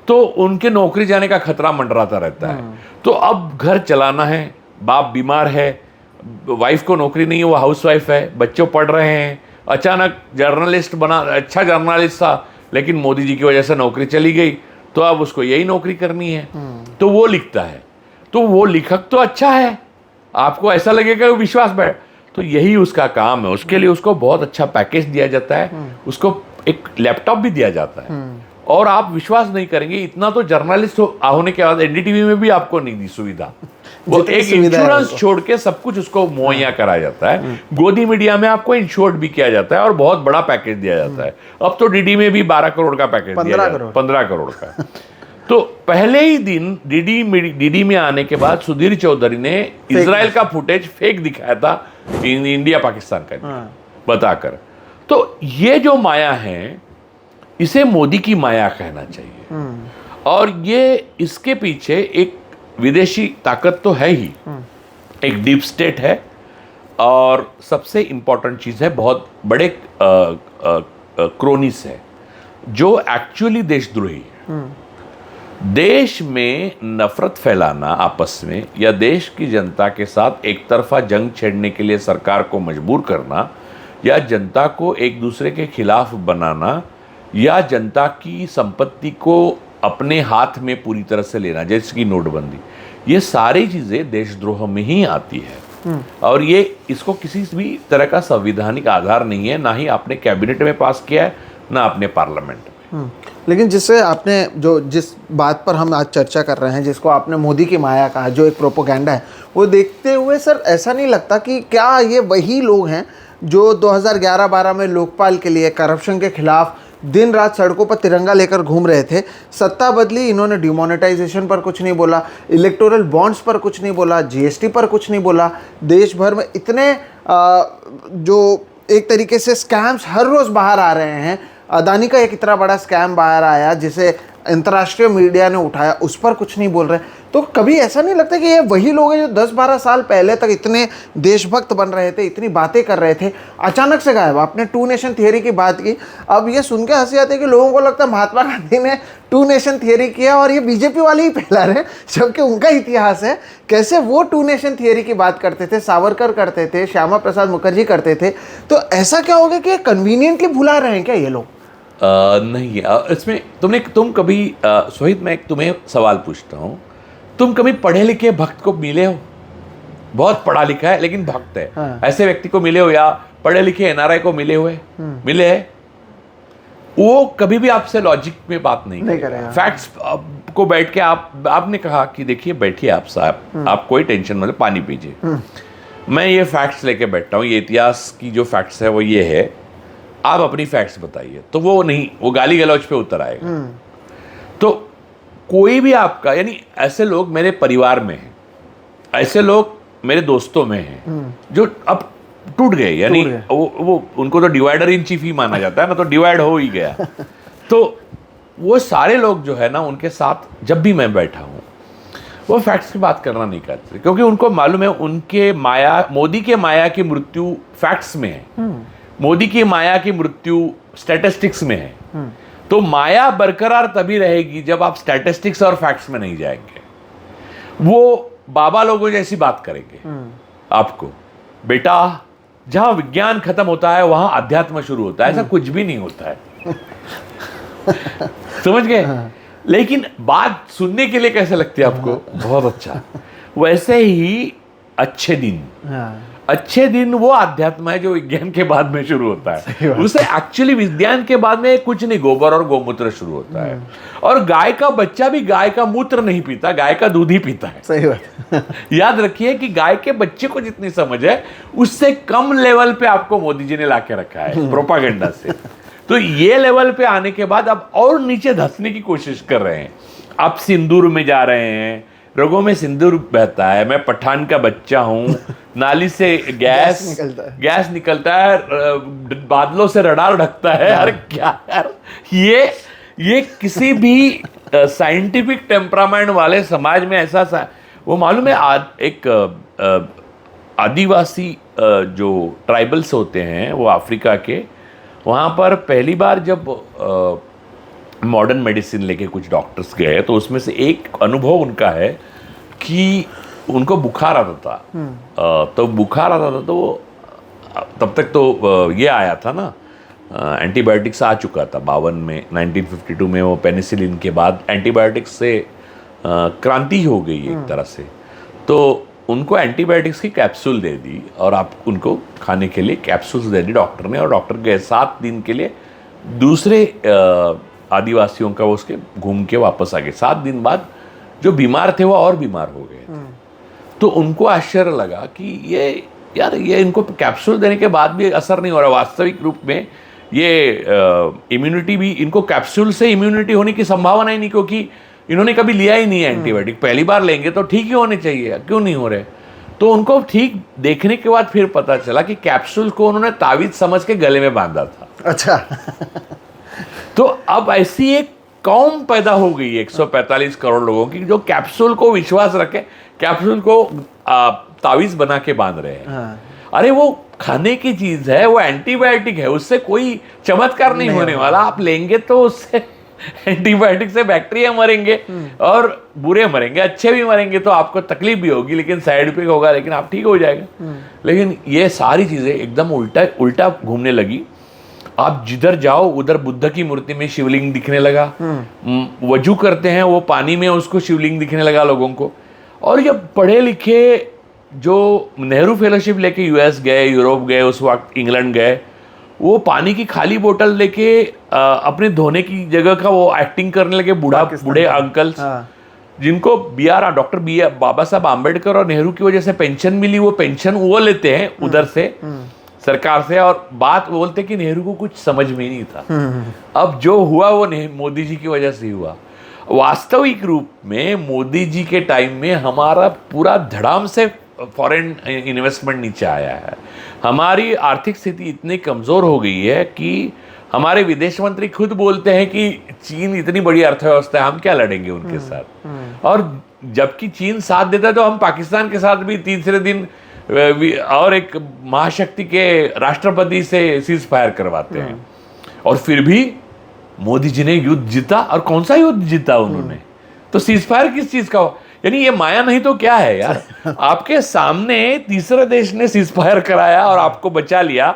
तो उनके नौकरी जाने का खतरा मंडराता रहता है। तो अब घर चलाना है, बाप बीमार है, वाइफ को नौकरी नहीं है, वो हाउस वाइफ है, बच्चे पढ़ रहे हैं, अचानक जर्नलिस्ट बना, अच्छा जर्नलिस्ट था लेकिन मोदी जी की वजह से नौकरी चली गई, तो अब उसको यही नौकरी करनी है। तो वो लिखता है, तो वो लेखक तो अच्छा है, आपको ऐसा लगेगा विश्वास बैठ, तो यही उसका काम है। उसके लिए उसको बहुत अच्छा पैकेज दिया जाता है, उसको एक लैपटॉप भी दिया जाता है। और आप विश्वास नहीं करेंगे, इतना तो जर्नलिस्ट होने के बाद एनडीटीवी में भी आपको नहीं दी सुविधा। वो एक इंश्योरेंस छोड़ के सब कुछ उसको मुहैया कराया जाता है। गोदी मीडिया में आपको इंश्योर्ड भी किया जाता है और बहुत बड़ा पैकेज दिया जाता है। अब तो डीडी में भी 12 करोड़ का पैकेज दिया जाता है, 15 करोड़ का। तो पहले ही दिन डीडी में आने के बाद सुधीर चौधरी ने इजराइल का फुटेज फेक दिखाया था इंडिया पाकिस्तान का बताकर। तो ये जो माया है, इसे मोदी की माया कहना चाहिए। और ये इसके पीछे एक विदेशी ताकत तो है ही, एक डीप स्टेट है, और सबसे इंपॉर्टेंट चीज है बहुत बड़े क्रोनीस है जो एक्चुअली देशद्रोही है। देश में नफरत फैलाना आपस में, या देश की जनता के साथ एक तरफा जंग छेड़ने के लिए सरकार को मजबूर करना, या जनता को एक दूसरे के खिलाफ बनाना, या जनता की संपत्ति को अपने हाथ में पूरी तरह से लेना, जैसे कि नोटबंदी, ये सारी चीजें देशद्रोह में ही आती है। और ये इसको किसी भी तरह का संवैधानिक आधार नहीं है, ना ही आपने कैबिनेट में पास किया है, ना आपने पार्लियामेंट में। लेकिन जिससे आपने जिस बात पर हम आज चर्चा कर रहे हैं, जिसको आपने मोदी की माया कहा, जो एक प्रोपोगेंडा है, वो देखते हुए सर ऐसा नहीं लगता कि क्या ये वही लोग हैं जो 2011-12 में लोकपाल के लिए करप्शन के खिलाफ दिन रात सड़कों पर तिरंगा लेकर घूम रहे थे? सत्ता बदली, इन्होंने डिमोनेटाइजेशन पर कुछ नहीं बोला, इलेक्टोरल बॉन्ड्स पर कुछ नहीं बोला, जीएसटी पर कुछ नहीं बोला। देश भर में इतने जो एक तरीके से स्कैम्स हर रोज़ बाहर आ रहे हैं। अदानी का एक इतना बड़ा स्कैम बाहर आया जिसे अंतर्राष्ट्रीय मीडिया ने उठाया, उस पर कुछ नहीं बोल रहे। तो तो कभी ऐसा नहीं लगता कि ये वही लोग हैं जो 10-12 साल पहले तक इतने देशभक्त बन रहे थे, इतनी बातें कर रहे थे, अचानक से गायब? आपने टू नेशन थियरी की बात की, अब ये सुन के हंसी आती है कि लोगों को लगता है महात्मा गांधी ने टू नेशन थियरी किया और ये बीजेपी वाले ही फैला रहे हैं, जबकि उनका इतिहास है। कैसे वो टू नेशन थियरी की बात करते थे, सावरकर करते थे, श्यामा प्रसाद मुखर्जी करते थे, तो ऐसा क्या हो गया कि कन्वीनियंटली भुला रहे हैं क्या ये लोग? नहीं, इसमें तुम कभी सोहित, मैं तुम्हें सवाल पूछता हूँ, तुम कभी पढ़े लिखे भक्त को मिले हो? बहुत पढ़ा लिखा है लेकिन भक्त है, हाँ। ऐसे व्यक्ति को मिले हो, या पढ़े लिखे एनआरआई को मिले हुए मिले हैं? वो कभी भी आपसे लॉजिक में बात नहीं करेगा। फैक्ट्स को बैठ के आपने कहा कि देखिए बैठिए आप साहब, आप कोई टेंशन मतलब पानी पीजिए, मैं ये फैक्ट्स लेके बैठता हूँ, ये इतिहास की जो फैक्ट्स है वो ये है, आप अपनी फैक्ट्स बताइए, तो वो नहीं, वो गाली गलौज पे उतर आएगा। तो कोई भी आपका, यानी ऐसे लोग मेरे परिवार में हैं, ऐसे लोग मेरे दोस्तों में हैं जो अब टूट गए, यानी वो उनको तो डिवाइडर इन चीफ ही माना जाता है ना, तो डिवाइड हो ही गया। तो वो सारे लोग जो है ना, उनके साथ जब भी मैं बैठा हूँ वो फैक्ट्स की बात करना नहीं करते, क्योंकि उनको मालूम है उनके मोदी के माया की मृत्यु फैक्ट्स में है, मोदी की माया की मृत्यु स्टैटिस्टिक्स में है। तो माया बरकरार तभी रहेगी जब आप स्टैटिस्टिक्स और फैक्ट्स में नहीं जाएंगे। वो बाबा लोगों जैसी बात करेंगे आपको, बेटा जहां विज्ञान खत्म होता है वहां अध्यात्म शुरू होता है, ऐसा कुछ भी नहीं होता है। समझ गए? लेकिन बात सुनने के लिए कैसे लगती है आपको? बहुत अच्छा। वैसे ही अच्छे दिन वो अध्यात्म है जो विज्ञान के बाद में शुरू होता है। उसे एक्चुअली विज्ञान के बाद में कुछ नहीं, गोबर और गोमूत्र शुरू होता है। और गाय का बच्चा भी गाय का मूत्र नहीं पीता, गाय का दूध ही पीता है। सही बात। याद रखिए कि गाय के बच्चे को जितनी समझ है उससे कम लेवल पे आपको मोदी जी ने लाके रखा है प्रोपागेंडा से। तो ये लेवल पे आने के बाद अब और नीचे धंसने की कोशिश कर रहे हैं। आप सिंदूर में जा रहे हैं, रगों में सिंदूर बहता है, मैं पठान का बच्चा हूँ, नाली से गैस निकलता है, बादलों से रडार ढकता है। अरे क्या यार, ये किसी भी साइंटिफिक टेम्परामेंट वाले समाज में ऐसा वो मालूम है। एक आदिवासी जो ट्राइबल्स होते हैं वो अफ्रीका के, वहाँ पर पहली बार जब मॉडर्न मेडिसिन लेके कुछ डॉक्टर्स गए तो उसमें से एक अनुभव उनका है कि उनको बुखार आता था। तो बुखार आता था तो तब तक तो ये आया था ना, एंटीबायोटिक्स आ चुका था 52 में, 1952 में वो पेनिसिलिन के बाद एंटीबायोटिक्स से क्रांति हो गई एक तरह से। तो उनको एंटीबायोटिक्स की कैप्सूल दे दी और आप उनको खाने के लिए कैप्सूल्स दे दी डॉक्टर ने, और डॉक्टर गए 7 दिन के लिए दूसरे आदिवासियों का वो उसके घूम के वापस आ गए। 7 दिन बाद जो बीमार थे वो और बीमार हो गए थे। तो उनको आश्चर्य लगा कि ये इनको कैप्सूल देने के बाद भी असर नहीं हो रहा। वास्तविक रूप में ये इम्यूनिटी भी, इनको कैप्सूल से इम्यूनिटी होने की संभावना ही नहीं, क्योंकि इन्होंने कभी लिया ही नहीं है एंटीबायोटिक। पहली बार लेंगे तो ठीक ही होने चाहिए, क्यों नहीं हो रहे? तो उनको ठीक देखने के बाद फिर पता चला कि कैप्सूल को उन्होंने तावीज समझ के गले में बांधा था। अच्छा। तो अब ऐसी एक कौम पैदा हो गई है 145 करोड़ लोगों की जो कैप्सूल को विश्वास रखे, कैप्सूल को तावीज बना के बांध रहे हैं। अरे वो खाने की चीज है, वो एंटीबायोटिक है, उससे कोई चमत्कार नहीं होने वाला। आप लेंगे तो उससे एंटीबायोटिक से बैक्टीरिया मरेंगे और बुरे मरेंगे, अच्छे भी मरेंगे, तो आपको तकलीफ भी होगी लेकिन साइड इफेक्ट होगा, लेकिन आप ठीक हो जाएगा। लेकिन ये सारी चीजें एकदम उल्टा घूमने लगी। आप जिधर जाओ उधर बुद्ध की मूर्ति में शिवलिंग दिखने लगा, वजू करते हैं वो पानी में उसको शिवलिंग दिखने लगा लोगों को। और ये पढ़े लिखे जो नेहरू फेलोशिप लेके यूएस गए, यूरोप गए, उस वक्त इंग्लैंड गए, वो पानी की खाली बोतल लेके अपने धोने की जगह का वो एक्टिंग करने लगे बूढ़े अंकल्स, जिनको डॉक्टर बाबा साहब आम्बेडकर और नेहरू की वजह से पेंशन मिली, वो पेंशन वो लेते हैं उधर से सरकार से, और बात बोलते कि नेहरू को कुछ समझ में नहीं था। अब जो हुआ वो मोदी जी की वजह से हुआ। वास्तविक रूप में मोदी जी के टाइम में हमारा पूरा धड़ाम से फॉरेन इन्वेस्टमेंट नीचे आया है। हमारी आर्थिक स्थिति इतनी कमज़ोर हो गई है कि हमारे विदेश मंत्री खुद बोलते हैं कि चीन इतनी बड़ी अर्थव्यवस्था है, हम क्या लड़ेंगे उनके साथ। और जबकि चीन साथ देता है तो हम पाकिस्तान के साथ भी तीसरे दिन और एक महाशक्ति के राष्ट्रपति से सीज फायर करवाते हैं, और फिर भी मोदी जी ने युद्ध जीता। और कौन सा युद्ध जीता उन्होंने? तो सीज फायर किस चीज का हो? यानी ये माया नहीं तो क्या है यार? आपके सामने तीसरे देश ने सीज फायर कराया और आपको बचा लिया,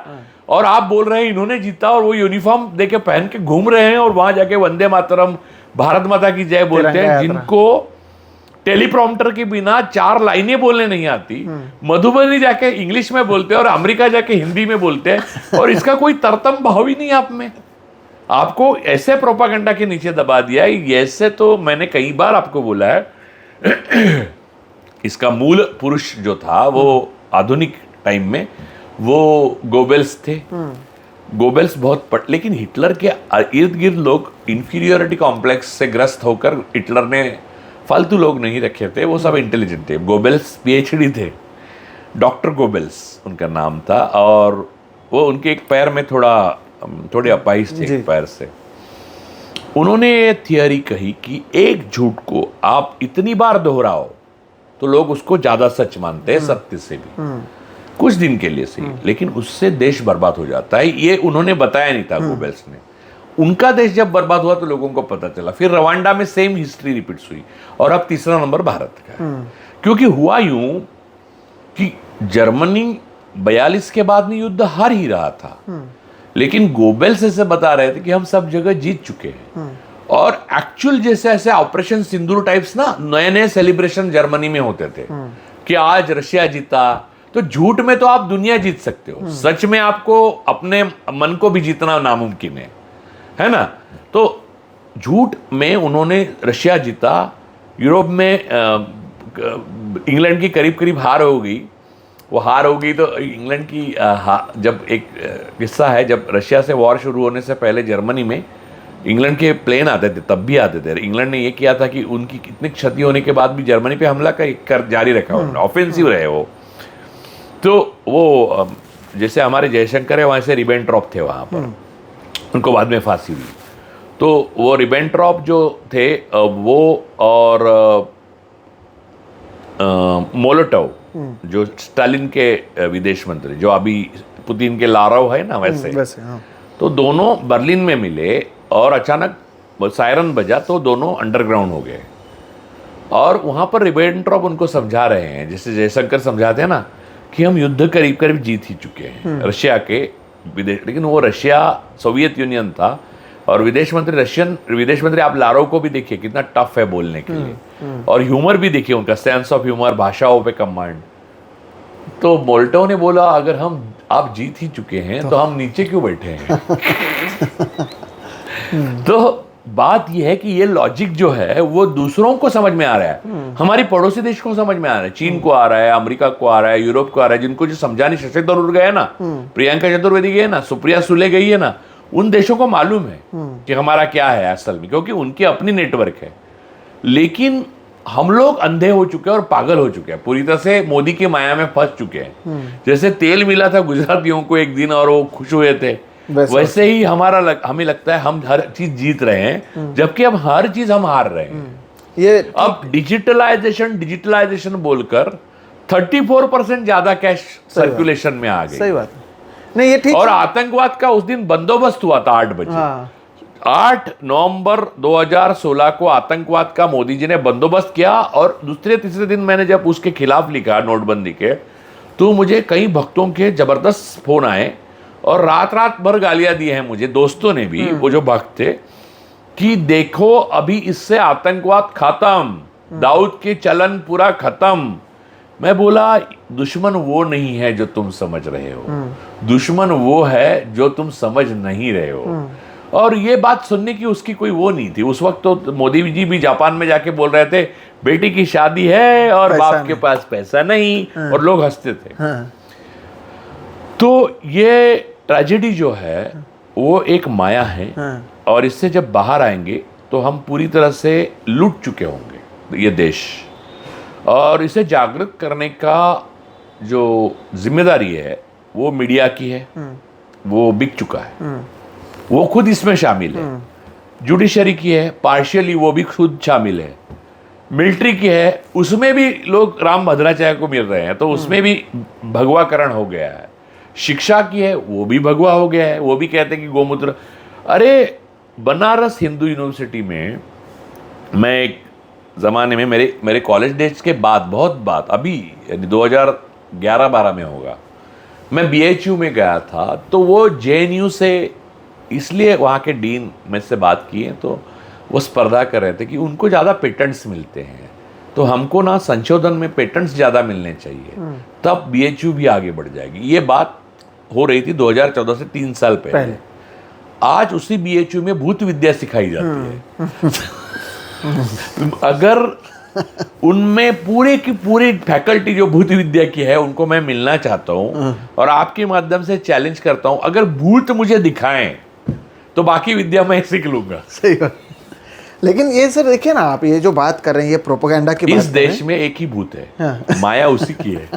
और आप बोल रहे हैं इन्होंने जीता, और वो यूनिफॉर्म देके पहन के घूम रहे हैं और वहां जाके वंदे मातरम, भारत माता की जय बोलते हैं, जिनको टेलीप्रॉम्प्टर के बिना 4 लाइनें बोलने नहीं आती, मधुबनी जाके इंग्लिश में बोलते हैं और अमेरिका जाके हिंदी में बोलते हैं, और इसका कोई तरतम भाव ही नहीं आप में। आपको ऐसे प्रोपागेंडा के नीचे दबा दिया है। ऐसे तो मैंने कई बार आपको बोला है, इसका मूल पुरुष जो था वो आधुनिक टाइम में वो गोबेल्स थे। गोबेल्स लेकिन हिटलर के इर्द गिर्द लोग इंफीरियोरिटी कॉम्प्लेक्स से ग्रस्त होकर हिटलर ने फालतू लोग नहीं रखे थे, वो सब इंटेलिजेंट थे। गोबेल्स पीएचडी थे, डॉक्टर गोबेल्स उनका नाम था, और वो उनके एक पैर में थोड़े अपाहिज थे एक पैर से। उन्होंने ये थियरी कही कि एक झूठ को आप इतनी बार दोहराओ तो लोग उसको ज्यादा सच मानते हैं सत्य से भी, कुछ दिन के लिए सही, लेकिन उससे देश बर्बाद हो जाता है। ये उन्होंने बताया नहीं था गोबेल्स ने। उनका देश जब बर्बाद हुआ तो लोगों को पता चला। फिर रवांडा में सेम हिस्ट्री रिपीट्स हुई, और अब तीसरा नंबर भारत का है। क्योंकि हुआ यूं कि जर्मनी 42 के बाद में युद्ध हार ही रहा था, लेकिन गोबेल्स ऐसे बता रहे थे कि हम सब जगह जीत चुके हैं। और एक्चुअल जैसे ऐसे ऑपरेशन सिंदूर टाइप्स ना, नए नए सेलिब्रेशन जर्मनी में होते थे कि आज रशिया जीता। तो झूठ में तो आप दुनिया जीत सकते हो, सच में आपको अपने मन को भी जीतना नामुमकिन है ना? तो झूठ में उन्होंने रशिया जीता, यूरोप में इंग्लैंड की करीब करीब हार हो गई। वो हार हो गई तो इंग्लैंड की जब एक किस्सा है, जब रशिया से वॉर शुरू होने से पहले जर्मनी में इंग्लैंड के प्लेन आते थे, तब भी आते थे। इंग्लैंड ने ये किया था कि उनकी कितनी क्षति होने के बाद भी जर्मनी पे हमला कर जारी रखा, उन्होंने ऑफेंसिव रहे वो। तो वो जैसे हमारे जयशंकर है वहाँ से रिबेनट्रॉप थे वहाँ पर, उनको बाद में फांसी हुई। तो वो रिबेनट्रॉप जो थे वो और मोलोटोव जो स्टालिन के विदेश मंत्री, जो अभी पुतिन के लारोव है ना वैसे हाँ। तो दोनों बर्लिन में मिले और अचानक सायरन बजा तो दोनों अंडरग्राउंड हो गए। और वहाँ पर रिबेनट्रॉप उनको समझा रहे हैं, जैसे जयशंकर समझाते हैं ना कि हम युद्ध करीब करीब जीत ही चुके हैं रशिया के विदेश। लेकिन वो रशिया सोवियत यूनियन था, और विदेश मंत्री आप लारोव को भी देखिए कितना टफ है बोलने के लिए, और ह्यूमर भी देखिए उनका, सेंस ऑफ ह्यूमर, भाषाओं पे कमांड। तो मोल्टो ने बोला अगर आप जीत ही चुके हैं तो हम नीचे क्यों बैठे हैं? तो बात यह है कि ये लॉजिक जो है वो दूसरों को समझ में आ रहा है, हमारी पड़ोसी देश को समझ में आ रहा है, चीन को आ रहा है, अमेरिका को आ रहा है, यूरोप को आ रहा है, जिनको जो समझाने शशि थरूर गए ना, प्रियंका चतुर्वेदी गए ना, सुप्रिया सुले गई है ना, उन देशों को मालूम है कि हमारा क्या है असल में, क्योंकि उनकी अपनी नेटवर्क है। लेकिन हम लोग अंधे हो चुके हैं और पागल हो चुके हैं, पूरी तरह से मोदी की माया में फंस चुके हैं। जैसे तेल मिला था गुजरातियों को एक दिन और वो खुश हुए थे, वैसे ही हमें लगता है हम हर चीज जीत रहे हैं, जबकि अब हर चीज हम हार रहे हैं। ये अब डिजिटलाइजेशन बोलकर 34% ज्यादा कैश सर्कुलेशन में आ गई। सही बात नहीं, ये ठीक। और आतंकवाद का उस दिन बंदोबस्त हुआ था 8 बजे। 8 नवंबर 2016 को आतंकवाद का मोदी जी ने बंदोबस्त किया, और दूसरे तीसरे दिन मैंने जब उसके खिलाफ लिखा नोटबंदी के, तो मुझे कई भक्तों के जबरदस्त फोन आए और रात भर गालियां दी हैं मुझे, दोस्तों ने भी, वो जो भक्त थे, कि देखो अभी इससे आतंकवाद खत्म, दाऊद के चलन पूरा खत्म। मैं बोला दुश्मन वो नहीं है जो तुम समझ रहे हो, दुश्मन वो है जो तुम समझ नहीं रहे हो। और ये बात सुनने की उसकी कोई वो नहीं थी। उस वक्त तो मोदी जी भी जापान में जाके बोल रहे थे बेटी की शादी है और बाप के पास पैसा नहीं, और लोग हंसते थे। तो ये ट्रेजेडी जो है वो एक माया है, और इससे जब बाहर आएंगे तो हम पूरी तरह से लूट चुके होंगे ये देश। और इसे जागृत करने का जो जिम्मेदारी है वो मीडिया की है, वो बिक चुका है, वो खुद इसमें शामिल है। जुडिशरी की है पार्शियली, वो भी खुद शामिल है। मिलिट्री की है, उसमें भी लोग राम भद्राचार्य को मिल रहे हैं, तो उसमें भी भगवाकरण हो गया है। शिक्षा की है, वो भी भगवा हो गया है, वो भी कहते हैं कि गोमूत्र। अरे बनारस हिंदू यूनिवर्सिटी में मैं एक ज़माने में मेरे कॉलेज डेज के बाद, बहुत बात अभी 2011-12 में होगा, मैं BHU में गया था, तो वो JNU से, इसलिए वहाँ के डीन मुझसे बात किए, तो वो स्पर्धा कर रहे थे कि उनको ज़्यादा पेटेंट्स मिलते हैं, तो हमको ना संशोधन में पेटेंट्स ज़्यादा मिलने चाहिए, तब BHU भी आगे बढ़ जाएगी। ये बात हो रही थी 2014 से 3 साल पहले। आज उसी BHU में भूत विद्या सिखाई जाती है। अगर उनमें पूरे की पूरी फैकल्टी जो भूत विद्या की है, उनको मैं मिलना चाहता हूँ और आपके माध्यम से चैलेंज करता हूँ, अगर भूत मुझे दिखाएं तो बाकी विद्या मैं सीख लूंगा। सही बात। लेकिन ये सर देखिए ना, आप ये जो बात कर रहे हैं, ये प्रोपेगेंडा की बात इस देश में एक ही भूत है, माया उसी की है।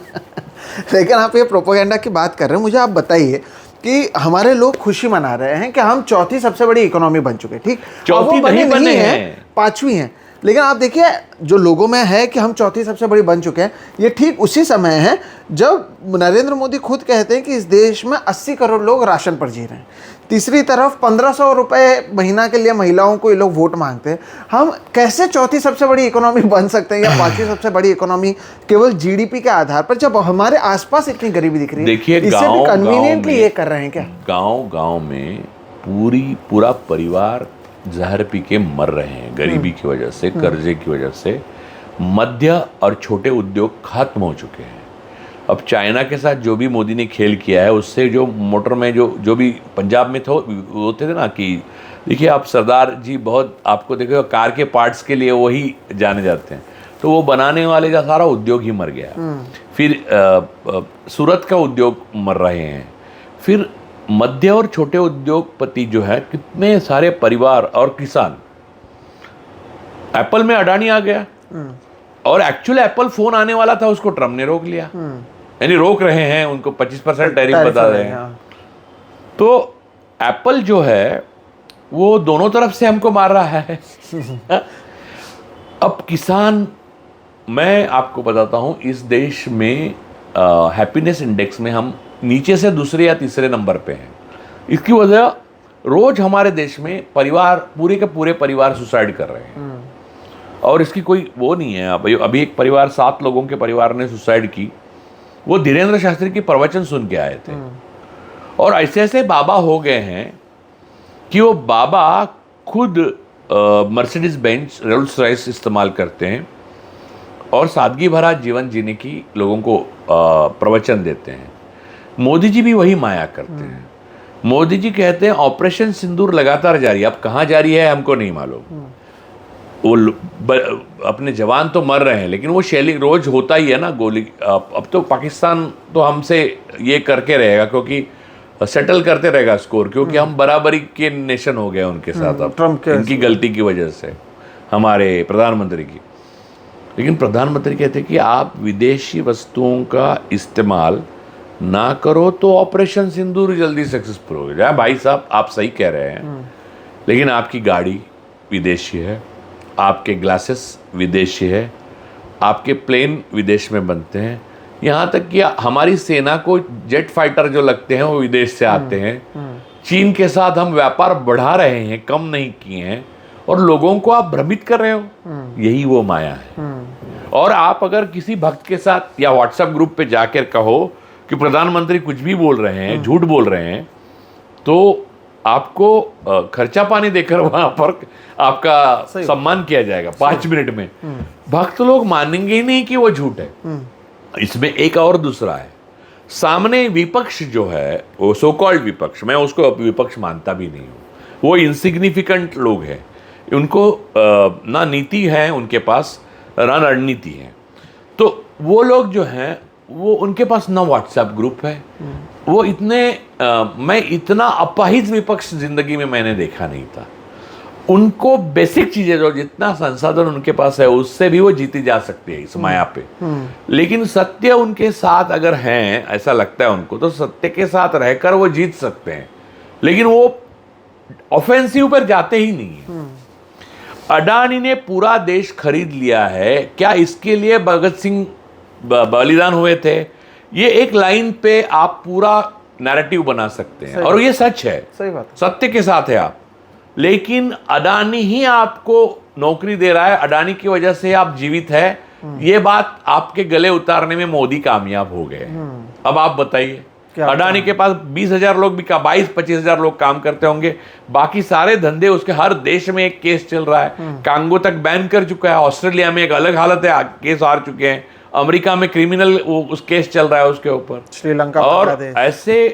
लेकिन आप ये प्रोपेगेंडा की बात कर रहे हैं, मुझे आप बताइए कि हमारे लोग खुशी मना रहे हैं कि हम चौथी सबसे बड़ी इकोनॉमी बन चुके हैं, ठीक, चौथी नहीं बने हैं, 5वीं हैं। लेकिन आप देखिए जो लोगों में है कि हम चौथी सबसे बड़ी बन चुके हैं, ये ठीक उसी समय है जब नरेंद्र मोदी खुद कहते हैं कि इस देश में 80 करोड़ लोग राशन पर जी रहे हैं। तीसरी तरफ 1500 रुपये महीना के लिए महिलाओं को ये लोग वोट मांगते हैं। हम कैसे चौथी सबसे बड़ी इकोनॉमी बन सकते हैं या 5वीं सबसे बड़ी इकोनॉमी केवल GDP के आधार पर, जब हमारे आसपास इतनी गरीबी दिख रही है? देखिए, इससे भी कन्वीनियंटली ये कर रहे हैं क्या? गांव में पूरा परिवार जहर पी के मर रहे हैं, गरीबी की वजह से, कर्जे की वजह से। मध्य और छोटे उद्योग खत्म हो चुके हैं। अब चाइना के साथ जो भी मोदी ने खेल किया है, उससे जो मोटर में जो भी पंजाब में होते थे ना, कि देखिए आप सरदार जी बहुत, आपको देखो कार के पार्ट्स के लिए वही जाने जाते हैं, तो वो बनाने वाले का सारा उद्योग ही मर गया। फिर सूरत का उद्योग मर रहे हैं। फिर मध्य और छोटे उद्योगपति जो है, कितने सारे परिवार और किसान। एप्पल में अडानी आ गया, और एक्चुअल एप्पल फोन आने वाला था, उसको ट्रम्प ने रोक लिया, यानी रोक रहे हैं, उनको 25% टैरिफ बता रहे हैं। तो एप्पल जो है वो दोनों तरफ से हमको मार रहा है। अब किसान, मैं आपको बताता हूं, इस देश में हैप्पीनेस इंडेक्स में हम नीचे से दूसरे या तीसरे नंबर पे हैं। इसकी वजह, रोज हमारे देश में परिवार, पूरे के पूरे परिवार सुसाइड कर रहे हैं, और इसकी कोई वो नहीं है। अभी एक परिवार, 7 लोगों के परिवार ने सुसाइड की, वो धीरेन्द्र शास्त्री की प्रवचन सुन के आए थे। और ऐसे ऐसे बाबा हो गए हैं कि वो बाबा खुद मर्सिडीज बेंज, रोल्स रॉयस इस्तेमाल करते हैं और सादगी भरा जीवन जीने की लोगों को प्रवचन देते हैं। मोदी जी भी वही माया करते हैं। मोदी जी कहते हैं ऑपरेशन सिंदूर लगातार जारी है। अब कहाँ जारी है हमको नहीं मालूम। वो अपने जवान तो मर रहे हैं, लेकिन वो शैली रोज होता ही है ना, गोली। अब तो पाकिस्तान तो हमसे ये करके रहेगा, क्योंकि सेटल करते रहेगा स्कोर, क्योंकि हम बराबरी के नेशन हो गए उनके साथ अब, ट्रम्प इनकी गलती की वजह से, हमारे प्रधानमंत्री की। लेकिन प्रधानमंत्री कहते हैं कि आप विदेशी वस्तुओं का इस्तेमाल ना करो तो ऑपरेशन सिंदूर जल्दी सक्सेसफुल हो जाए। भाई साहब, आप सही कह रहे हैं, लेकिन आपकी गाड़ी विदेशी है, आपके ग्लासेस विदेशी है, आपके प्लेन विदेश में बनते हैं, यहाँ तक कि हमारी सेना को जेट फाइटर जो लगते हैं वो विदेश से आते हैं। चीन के साथ हम व्यापार बढ़ा रहे हैं, कम नहीं किए हैं, और लोगों को आप भ्रमित कर रहे हो। यही वो माया है। और आप अगर किसी भक्त के साथ या व्हाट्सएप ग्रुप पे जाकर कहो कि प्रधानमंत्री कुछ भी बोल रहे हैं, झूठ बोल रहे हैं, तो आपको खर्चा पानी देकर वहां पर आपका सम्मान किया जाएगा 5 मिनट में। भक्त लोग मानेंगे ही नहीं कि वो झूठ है। इसमें एक और दूसरा है, सामने विपक्ष जो है, वो सो कॉल्ड विपक्ष, मैं उसको विपक्ष मानता भी नहीं हूँ, वो इनसिग्निफिकेंट लोग हैं। उनको ना नीति है उनके पास, ना रणनीति है। तो वो लोग जो हैं, वो उनके पास ना व्हाट्सएप ग्रुप है, वो इतने मैं इतना अपाहिज विपक्ष जिंदगी में मैंने देखा नहीं था। उनको बेसिक चीजें, जो जितना संसाधन उनके पास है, उससे भी वो जीती जा सकती है इस माया पे। लेकिन सत्य उनके साथ अगर हैं, ऐसा लगता है उनको, तो सत्य के साथ रहकर वो जीत सकते हैं, लेकिन वो ऑफेंसिव पर जाते ही नहीं है। अडानी ने पूरा देश खरीद लिया है, क्या इसके लिए भगत सिंह बलिदान हुए थे? ये एक लाइन पे आप पूरा नैरेटिव बना सकते हैं और ये सच है, सही बात, सत्य के साथ है आप। लेकिन अडानी ही आपको नौकरी दे रहा है, अडानी की वजह से आप जीवित है, ये बात आपके गले उतारने में मोदी कामयाब हो गए। अब आप बताइए, अडानी के पास 20,000 लोग भी 22-25,000 लोग काम करते होंगे, बाकी सारे धंधे उसके, हर देश में एक केस चल रहा है, कांगो तक बैन कर चुका है, ऑस्ट्रेलिया में एक अलग हालत है, केस हार चुके हैं, अमेरिका में क्रिमिनल उस केस चल रहा है उसके ऊपर, श्रीलंका, और ऐसे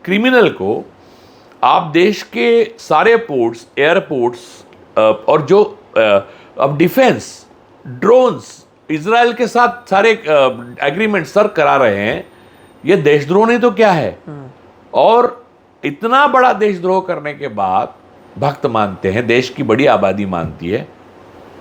क्रिमिनल को आप देश के सारे पोर्ट्स, एयरपोर्ट्स और जो अब डिफेंस, ड्रोन्स, इजराइल के साथ सारे एग्रीमेंट सर करा रहे हैं, ये देशद्रोह नहीं तो क्या है? और इतना बड़ा देशद्रोह करने के बाद भक्त मानते हैं, देश की बड़ी आबादी मानती है,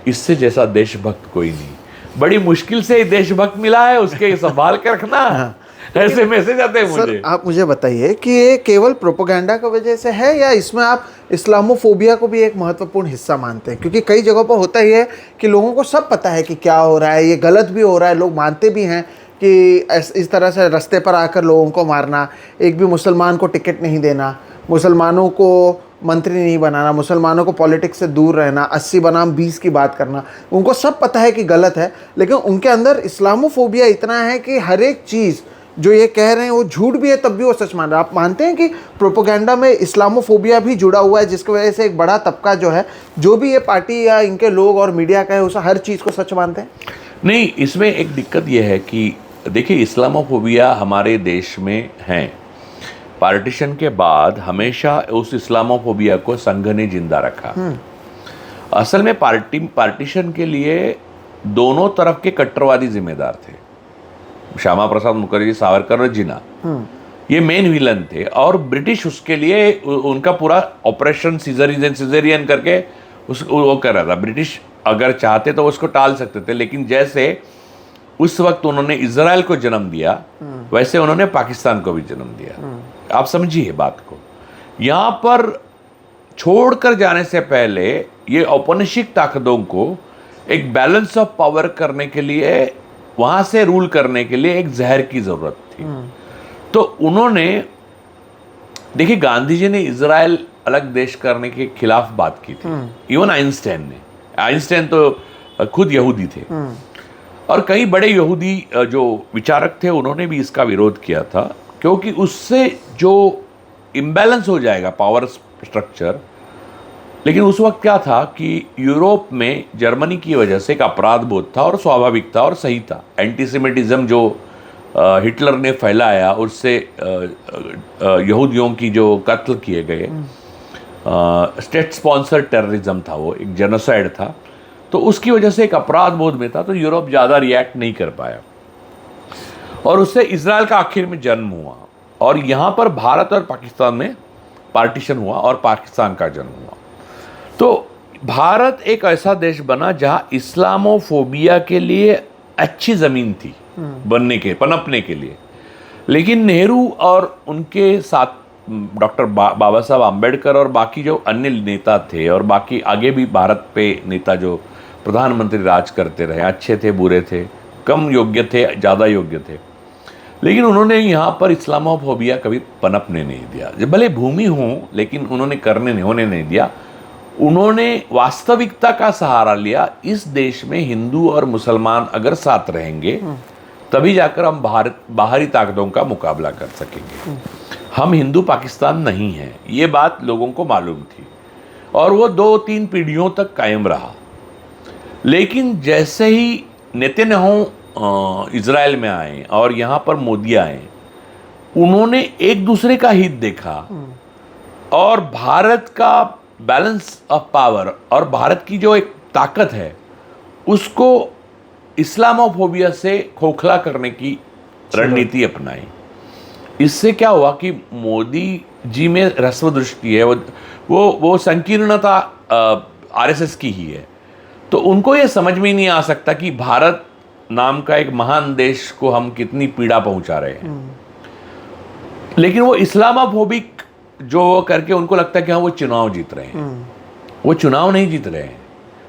इससे जैसा देशभक्त कोई नहीं। बड़ी मुश्किल से देशभक्त मिला है, उसके संभाल के रखना। ऐसे मैसेज आते हैं मुझे। आप मुझे बताइए कि ये केवल प्रोपेगेंडा की वजह से है या इसमें आप इस्लामोफोबिया को भी एक महत्वपूर्ण हिस्सा मानते हैं? क्योंकि कई जगहों पर होता ही है कि लोगों को सब पता है कि क्या हो रहा है, ये गलत भी हो रहा है, लोग मानते भी हैं कि इस तरह से रास्ते पर आकर लोगों को मारना, एक भी मुसलमान को टिकट नहीं देना, मुसलमानों को मंत्री नहीं बनाना, मुसलमानों को पॉलिटिक्स से दूर रहना, 80 बनाम 20 की बात करना, उनको सब पता है कि गलत है, लेकिन उनके अंदर इस्लामोफोबिया इतना है कि हर एक चीज़ जो ये कह रहे हैं वो झूठ भी है तब भी वो सच मान रहे हैं। आप मानते हैं कि प्रोपेगेंडा में इस्लामोफोबिया भी जुड़ा हुआ है, जिसकी वजह से एक बड़ा तबका जो है, जो भी ये पार्टी या इनके लोग और मीडिया का है, उसे हर चीज़ को सच मानते हैं? नहीं, इसमें एक दिक्कत यह है कि देखिए, इस्लामोफोबिया हमारे देश में है। पार्टीशन के बाद हमेशा उस इस्लामोफोबिया को संघ ने जिंदा रखा। असल में पार्टीशन के लिए दोनों तरफ के कट्टरवादी जिम्मेदार थे, श्यामा प्रसाद मुखर्जी, सावरकर और जिन्ना, ये मेन विलन थे। और ब्रिटिश उसके लिए उनका पूरा ऑपरेशन सिजेरियन करके वो कर रहा था। ब्रिटिश अगर चाहते तो उसको टाल सकते थे, लेकिन जैसे उस वक्त उन्होंने इजराइल को जन्म दिया, वैसे उन्होंने पाकिस्तान को भी जन्म दिया। आप समझिए बात को। यहाँ पर छोड़कर जाने से पहले ये औपनिवेशिक ताकतों को एक बैलेंस ऑफ पावर करने के लिए, वहां से रूल करने के लिए एक जहर की जरूरत थी। तो उन्होंने, देखिए, गांधी जी ने इजराइल अलग देश करने के खिलाफ बात की थी। इवन आइंस्टाइन तो खुद यहूदी थे, और कई बड़े यहूदी जो विचारक थे उन्होंने भी इसका विरोध किया था, क्योंकि उससे जो इम्बैलेंस हो जाएगा पावर स्ट्रक्चर। लेकिन उस वक्त क्या था कि यूरोप में जर्मनी की वजह से एक अपराध बोध था, और स्वाभाविक था और सही था। एंटीसेमिटिज्म जो हिटलर ने फैलाया, उससे यहूदियों की जो कत्ल किए गए, स्टेट स्पॉन्सर टेररिज्म था, वो एक जेनोसाइड था, तो उसकी वजह से एक अपराध बोध में था, तो यूरोप ज़्यादा रिएक्ट नहीं कर पाया, और उससे इजराइल का आखिर में जन्म हुआ। और यहाँ पर भारत और पाकिस्तान में पार्टीशन हुआ और पाकिस्तान का जन्म हुआ। तो भारत एक ऐसा देश बना जहाँ इस्लामोफोबिया के लिए अच्छी ज़मीन थी पनपने के लिए। लेकिन नेहरू और उनके साथ डॉक्टर बाबा साहब आम्बेडकर और बाकी जो अन्य नेता थे, और बाकी आगे भी भारत पे नेता जो प्रधानमंत्री राज करते रहे, अच्छे थे, बुरे थे, कम योग्य थे, ज़्यादा योग्य थे, लेकिन उन्होंने यहाँ पर इस्लामोफोबिया कभी पनपने नहीं दिया। जब भले भूमि हो, लेकिन उन्होंने होने नहीं दिया। उन्होंने वास्तविकता का सहारा लिया। इस देश में हिंदू और मुसलमान अगर साथ रहेंगे तभी जाकर हम बाहरी ताकतों का मुकाबला कर सकेंगे। हम हिंदू पाकिस्तान नहीं हैं, ये बात लोगों को मालूम थी, और वो 2-3 पीढ़ियों तक कायम रहा। लेकिन जैसे ही नेतन्याहू इजराइल में आए और यहाँ पर मोदी आए, उन्होंने एक दूसरे का हित देखा, और भारत का बैलेंस ऑफ पावर और भारत की जो एक ताकत है उसको इस्लामोफोबिया से खोखला करने की रणनीति अपनाई। इससे क्या हुआ कि मोदी जी में ह्रस्व दृष्टि है, वो संकीर्णता आरएसएस की ही है। तो उनको ये समझ में नहीं आ सकता कि भारत नाम का एक महान देश को हम कितनी पीड़ा पहुंचा रहे हैं। लेकिन वो इस्लामोफोबिक जो करके उनको लगता है कि हाँ वो चुनाव जीत रहे हैं। वो चुनाव नहीं जीत रहे हैं,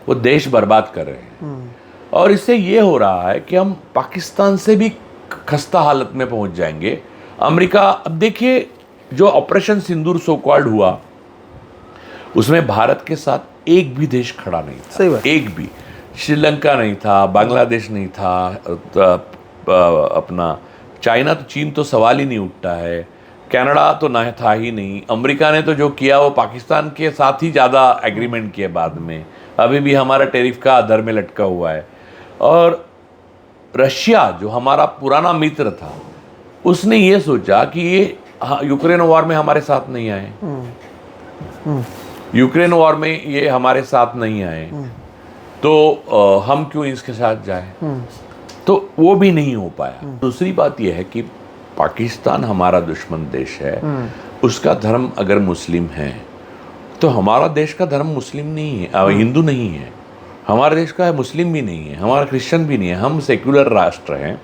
वो देश बर्बाद कर रहे हैं। और इससे ये हो रहा है कि हम पाकिस्तान से भी खस्ता हालत में पहुंच जाएंगे। अमेरिका, अब देखिए जो ऑपरेशन सिंदूर सो कॉल्ड हुआ, उसमें भारत के साथ एक भी देश खड़ा नहीं था। सही बात। एक भी, श्रीलंका नहीं था, बांग्लादेश नहीं था, अपना चाइना तो, चीन तो सवाल ही नहीं उठता है, कनाडा तो ना था ही नहीं। अमेरिका ने तो जो किया वो पाकिस्तान के साथ ही ज़्यादा एग्रीमेंट किया बाद में, अभी भी हमारा टैरिफ का अधर में लटका हुआ है। और रशिया जो हमारा पुराना मित्र था, उसने ये सोचा कि ये यूक्रेन वॉर में हमारे साथ नहीं आए, यूक्रेन वॉर में ये हमारे साथ नहीं आए, तो हम क्यों इसके साथ जाएं। तो वो भी नहीं हो पाया। दूसरी बात यह है कि पाकिस्तान हमारा दुश्मन देश है, उसका धर्म अगर मुस्लिम है तो हमारा देश का धर्म मुस्लिम नहीं है, हिंदू नहीं है, हमारे देश का मुस्लिम भी नहीं है, हमारा क्रिश्चियन भी नहीं है, हम सेक्युलर राष्ट्र हैं।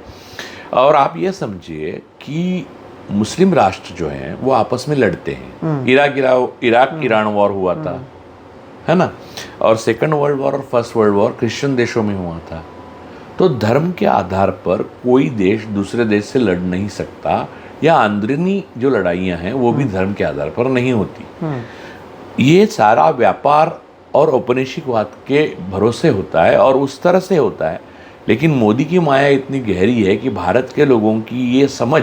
और आप ये समझिए कि मुस्लिम राष्ट्र जो हैं वो आपस में लड़ते हैं। इराक ईरान वॉर हुआ था, है ना, और सेकंड वर्ल्ड वॉर और फर्स्ट वर्ल्ड वॉर क्रिश्चियन देशों में हुआ था। तो धर्म के आधार पर कोई देश दूसरे देश से लड़ नहीं सकता, या अंदरूनी जो लड़ाइयाँ हैं वो भी धर्म के आधार पर नहीं होती। ये सारा व्यापार और औपनिवेशिकवाद के भरोसे होता है और उस तरह से होता है। लेकिन मोदी की माया इतनी गहरी है कि भारत के लोगों की ये समझ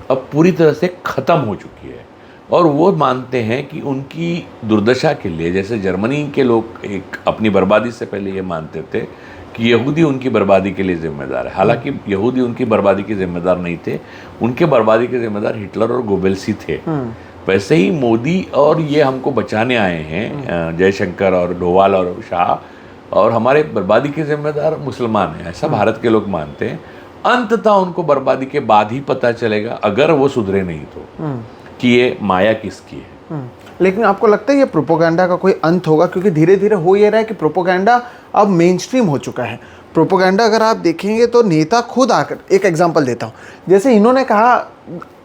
अब पूरी तरह से ख़त्म हो चुकी है, और वो मानते हैं कि उनकी दुर्दशा के लिए, जैसे जर्मनी के लोग एक अपनी बर्बादी से पहले ये मानते थे कि यहूदी उनकी बर्बादी के लिए जिम्मेदार है, हालांकि यहूदी उनकी बर्बादी के जिम्मेदार नहीं थे, उनके बर्बादी के जिम्मेदार हिटलर और गोबेल्स ही थे। वैसे ही मोदी और ये हमको बचाने आए हैं, जयशंकर और डोवाल और शाह, और हमारे बर्बादी के जिम्मेदार मुसलमान हैं, ऐसा भारत के लोग मानते हैं। अंततः उनको बर्बादी के बाद ही पता चलेगा, अगर वो सुधरे नहीं तो, कि ये माया किसकी है। लेकिन आपको लगता है ये प्रोपोगंडा का कोई अंत होगा? क्योंकि धीरे धीरे हो ये रहा है कि प्रोपोगंडा अब मेन स्ट्रीम हो चुका है। प्रोपोगंडा अगर आप देखेंगे तो नेता खुद आकर, एक एग्जांपल देता हूँ, जैसे इन्होंने कहा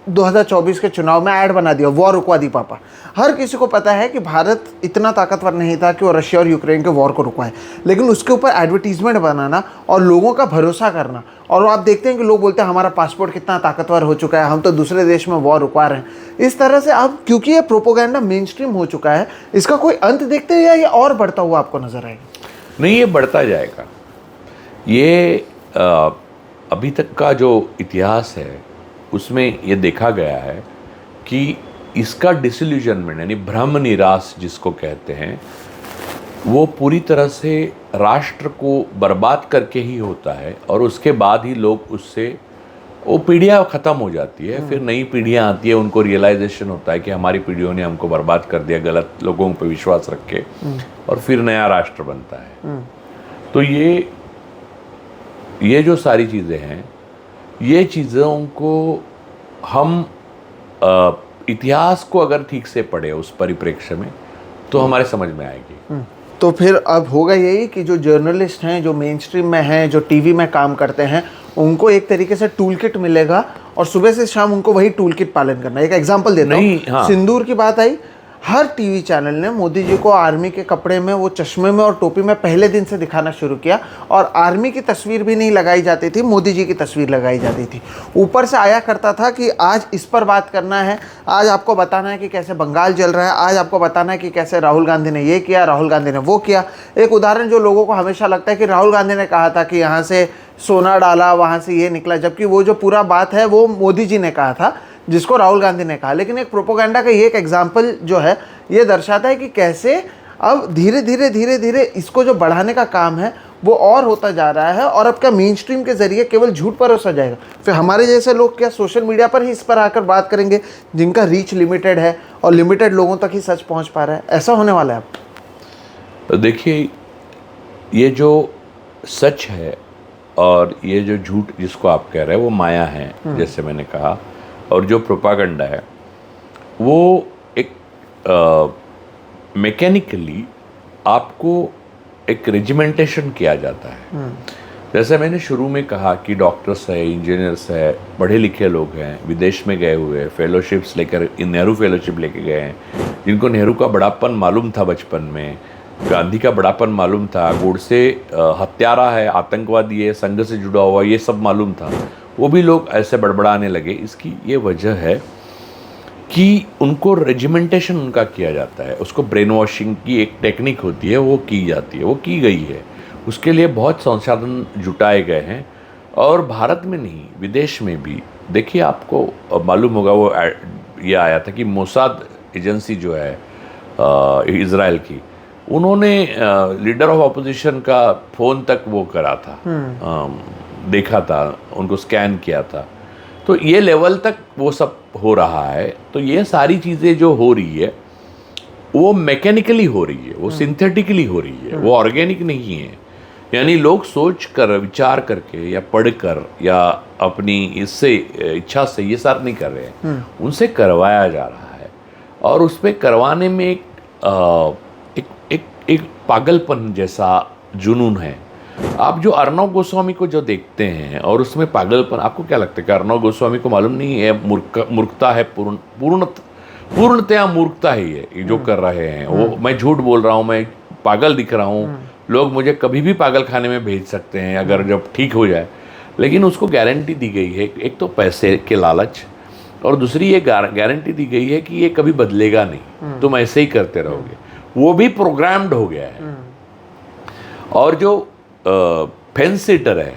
2024 के चुनाव में ऐड बना दिया, वॉर रुकवा दी पापा। हर किसी को पता है कि भारत इतना ताकतवर नहीं था कि वो रशिया और यूक्रेन के वॉर को रुकवाए, लेकिन उसके ऊपर एडवर्टीजमेंट बनाना और लोगों का भरोसा करना, और आप देखते हैं कि लोग बोलते हैं हमारा पासपोर्ट कितना ताकतवर हो चुका है, हम तो दूसरे देश में वॉर रुकवा रहे हैं। इस तरह से अब क्योंकि ये प्रोपोगंडा मेन स्ट्रीम हो चुका है, इसका कोई अंत देखते हैं या ये और बढ़ता हुआ आपको नजर आएगा? नहीं, ये बढ़ता जाएगा। ये अभी तक का जो इतिहास है उसमें ये देखा गया है कि इसका डिसइल्यूजनमेंट यानी भ्रम निराश जिसको कहते हैं, वो पूरी तरह से राष्ट्र को बर्बाद करके ही होता है, और उसके बाद ही लोग उससे, वो पीढ़ियाँ ख़त्म हो जाती है, फिर नई पीढ़ियाँ आती है, उनको रियलाइजेशन होता है कि हमारी पीढ़ियों ने हमको बर्बाद कर दिया गलत लोगों पर विश्वास रख के, और फिर नया राष्ट्र बनता है। तो ये जो सारी चीज़ें हैं, ये चीज़ों को हम इतिहास को अगर ठीक से पढ़े उस परिप्रेक्ष्य में, तो हमारे समझ में आएगी। तो फिर अब होगा यही कि जो जर्नलिस्ट हैं, जो मेन स्ट्रीम में हैं, जो टीवी में काम करते हैं, उनको एक तरीके से टूल किट मिलेगा और सुबह से शाम उनको वही टूल किट पालन करना है। एक एग्जांपल देता हूँ, हाँ। सिंदूर की बात आई, हर टीवी चैनल ने मोदी जी को आर्मी के कपड़े में, वो चश्मे में और टोपी में पहले दिन से दिखाना शुरू किया, और आर्मी की तस्वीर भी नहीं लगाई जाती थी, मोदी जी की तस्वीर लगाई जाती थी। ऊपर से आया करता था कि आज इस पर बात करना है, आज आपको बताना है कि कैसे बंगाल जल रहा है, आज आपको बताना है कि कैसे राहुल गांधी ने ये किया, राहुल गांधी ने वो किया। एक उदाहरण जो लोगों को हमेशा लगता है कि राहुल गांधी ने कहा था कि यहाँ से सोना डाला, वहाँ से ये निकला, जबकि वो जो पूरा बात है वो मोदी जी ने कहा था, जिसको राहुल गांधी ने कहा। लेकिन एक प्रोपोगंडा का ये एक एग्जाम्पल जो है, ये दर्शाता है कि कैसे अब धीरे धीरे इसको जो बढ़ाने का काम है वो और होता जा रहा है, और अब क्या मेन स्ट्रीम के जरिए केवल झूठ परोसा जाएगा। फिर हमारे जैसे लोग क्या सोशल मीडिया पर ही इस पर आकर बात करेंगे, जिनका रीच लिमिटेड है और लिमिटेड लोगों तक ही सच पहुंच पा रहा है? ऐसा होने वाला है अब। तो देखिए, ये जो सच है और ये जो झूठ जिसको आप कह रहे हैं वो माया है, जैसे मैंने कहा, और जो प्रोपागंडा है वो एक मैकेनिकली आपको एक रेजिमेंटेशन किया जाता है। जैसे मैंने शुरू में कहा कि डॉक्टर्स है, इंजीनियर्स है, पढ़े लिखे लोग हैं, विदेश में गए हुए, फेलोशिप्स लेकर, नेहरू फेलोशिप लेके गए हैं, जिनको नेहरू का बड़ापन मालूम था बचपन में, गांधी का बड़ापन मालूम था, गोडसे हत्यारा है, आतंकवादी है, संघ से जुड़ा हुआ, ये सब मालूम था, वो भी लोग ऐसे बड़बड़ाने लगे। इसकी ये वजह है कि उनको रेजिमेंटेशन उनका किया जाता है, उसको ब्रेन वॉशिंग की एक टेक्निक होती है, वो की जाती है, वो की गई है। उसके लिए बहुत संसाधन जुटाए गए हैं, और भारत में नहीं विदेश में भी। देखिए, आपको मालूम होगा वो ये आया था कि मोसाद एजेंसी जो है इज़राइल की, उन्होंने लीडर ऑफ अपोजिशन का फ़ोन तक वो करा था, देखा था, उनको स्कैन किया था। तो ये लेवल तक वो सब हो रहा है। तो ये सारी चीज़ें जो हो रही है वो मैकेनिकली हो रही है, वो सिंथेटिकली हो रही है, वो ऑर्गेनिक नहीं है। यानी लोग सोच कर, विचार करके या पढ़कर या अपनी इससे इच्छा से ये सारा नहीं कर रहे हैं, उनसे करवाया जा रहा है। और उस पर करवाने में एक पागलपन जैसा जुनून है। आप जो अर्णव गोस्वामी को जो देखते हैं और उसमें पागलपन, आपको क्या लगता है कि अर्णव गोस्वामी को मालूम नहीं है मूर्खता है, पूर्णतया मूर्खता ही है ये जो कर रहे हैं वो। मैं झूठ बोल रहा हूँ, मैं पागल दिख रहा हूँ, लोग मुझे कभी भी पागल खाने में भेज सकते हैं अगर जब ठीक हो जाए। लेकिन उसको गारंटी दी गई है, एक तो पैसे के लालच, और दूसरी ये गारंटी दी गई है कि ये कभी बदलेगा नहीं, तुम ऐसे ही करते रहोगे। वो भी प्रोग्राम्ड हो गया है। और जो फेंस सीटर है,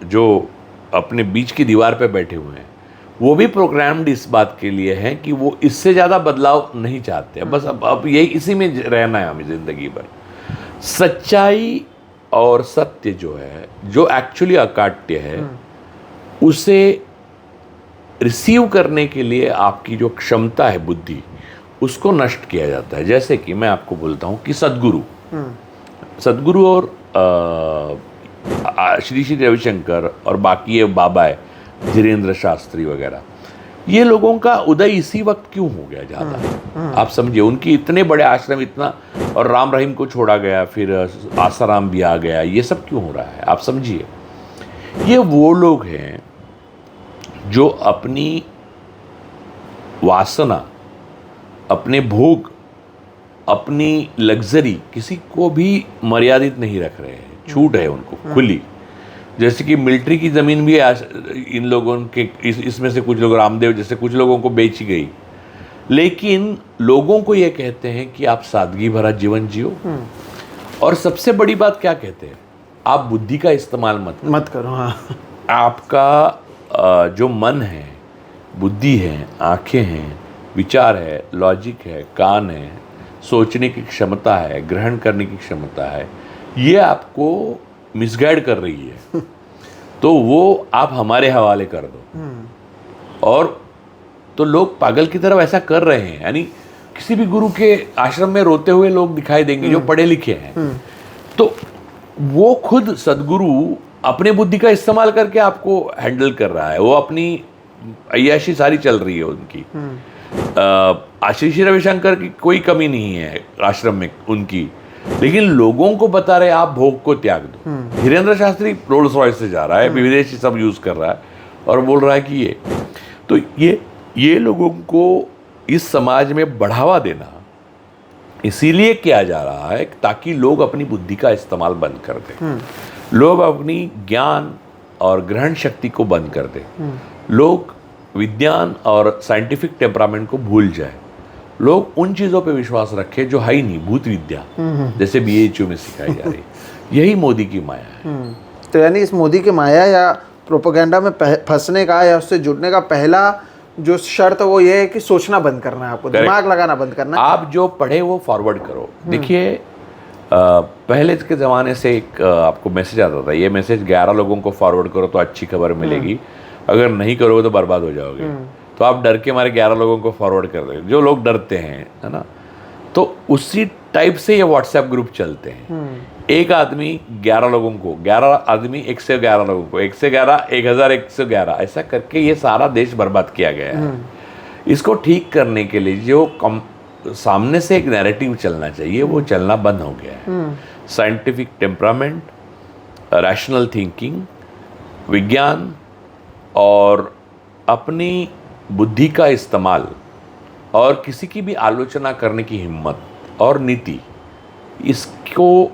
जो अपने बीच की दीवार पे बैठे हुए हैं, वो भी प्रोग्राम्ड इस बात के लिए हैं कि वो इससे ज़्यादा बदलाव नहीं चाहते। बस अब यही इसी में रहना है हमें ज़िंदगी भर। सच्चाई और सत्य जो है, जो एक्चुअली अकाट्य है, उसे रिसीव करने के लिए आपकी जो क्षमता है, बुद्धि, उसको नष्ट किया जाता है। जैसे कि मैं आपको बोलता हूँ कि सद्गुरु और श्री श्री रविशंकर और बाकी ये बाबा है, धीरेन्द्र शास्त्री वगैरह, ये लोगों का उदय इसी वक्त क्यों हो गया ज़्यादा? आप समझिए, उनकी इतने बड़े आश्रम, इतना, और राम रहीम को छोड़ा गया, फिर आसाराम भी आ गया, ये सब क्यों हो रहा है? आप समझिए, ये वो लोग हैं जो अपनी वासना, अपने भोग, अपनी लग्जरी किसी को भी मर्यादित नहीं रख रहे हैं, छूट है उनको खुली। जैसे कि मिलिट्री की ज़मीन भी इन लोगों के, इसमें से कुछ लोग, रामदेव जैसे कुछ लोगों को बेची गई, लेकिन लोगों को ये कहते हैं कि आप सादगी भरा जीवन जियो। और सबसे बड़ी बात क्या कहते हैं? आप बुद्धि का इस्तेमाल मत करो। हाँ, आपका जो मन है, बुद्धि है, आँखें हैं, विचार है, लॉजिक है, कान है, सोचने की क्षमता है, ग्रहण करने की क्षमता है, ये आपको मिसगाइड कर रही है। तो वो आप हमारे हवाले कर दो। और तो लोग पागल की तरफ ऐसा कर रहे हैं। यानी किसी भी गुरु के आश्रम में रोते हुए लोग दिखाई देंगे जो पढ़े लिखे हैं। तो वो खुद सदगुरु अपने बुद्धि का इस्तेमाल करके आपको हैंडल कर रहा है। वो अपनी अय्याशी सारी चल रही है उनकी। आशीष रविशंकर की कोई कमी नहीं है आश्रम में उनकी, लेकिन लोगों को बता रहे आप भोग को त्याग दो। धीरेन्द्र शास्त्री रोल्स रॉयस से जा रहा है, विदेशी सब यूज कर रहा है और बोल रहा है कि ये, तो ये लोगों को इस समाज में बढ़ावा देना इसीलिए किया जा रहा है ताकि लोग अपनी बुद्धि का इस्तेमाल बंद कर दें, लोग अपनी ज्ञान और ग्रहण शक्ति को बंद कर दें, लोग विज्ञान और साइंटिफिक टेम्परामेंट को भूल जाए, लोग उन चीज़ों पे विश्वास रखें जो है ही नहीं, भूत विद्या जैसे BHU में सिखाई जा रही। यही मोदी की माया है। तो यानी इस मोदी की माया या प्रोपेगेंडा में फंसने का या उससे जुड़ने का पहला जो शर्त वो ये है कि सोचना बंद करना है, आपको दिमाग लगाना बंद करना है। आप जो पढ़े वो फॉरवर्ड करो। देखिए, पहले के ज़माने से एक आपको मैसेज आता था, ये मैसेज 11 लोगों को फॉरवर्ड करो तो अच्छी खबर मिलेगी, अगर नहीं करोगे तो बर्बाद हो जाओगे। तो आप डर के मारे 11 लोगों को फॉरवर्ड कर दो, जो लोग डरते हैं, है ना। तो उसी टाइप से ये व्हाट्सएप ग्रुप चलते हैं। एक आदमी 11 लोगों को, 11 आदमी 111 लोगों को, 111 1111 ऐसा करके ये सारा देश बर्बाद किया गया है। इसको ठीक करने के लिए जो सामने से एक नैरेटिव चलना चाहिए वो चलना बंद हो गया है। साइंटिफिक टेम्परामेंट, रैशनल थिंकिंग, विज्ञान और अपनी बुद्धि का इस्तेमाल और किसी की भी आलोचना करने की हिम्मत और नीति, इसको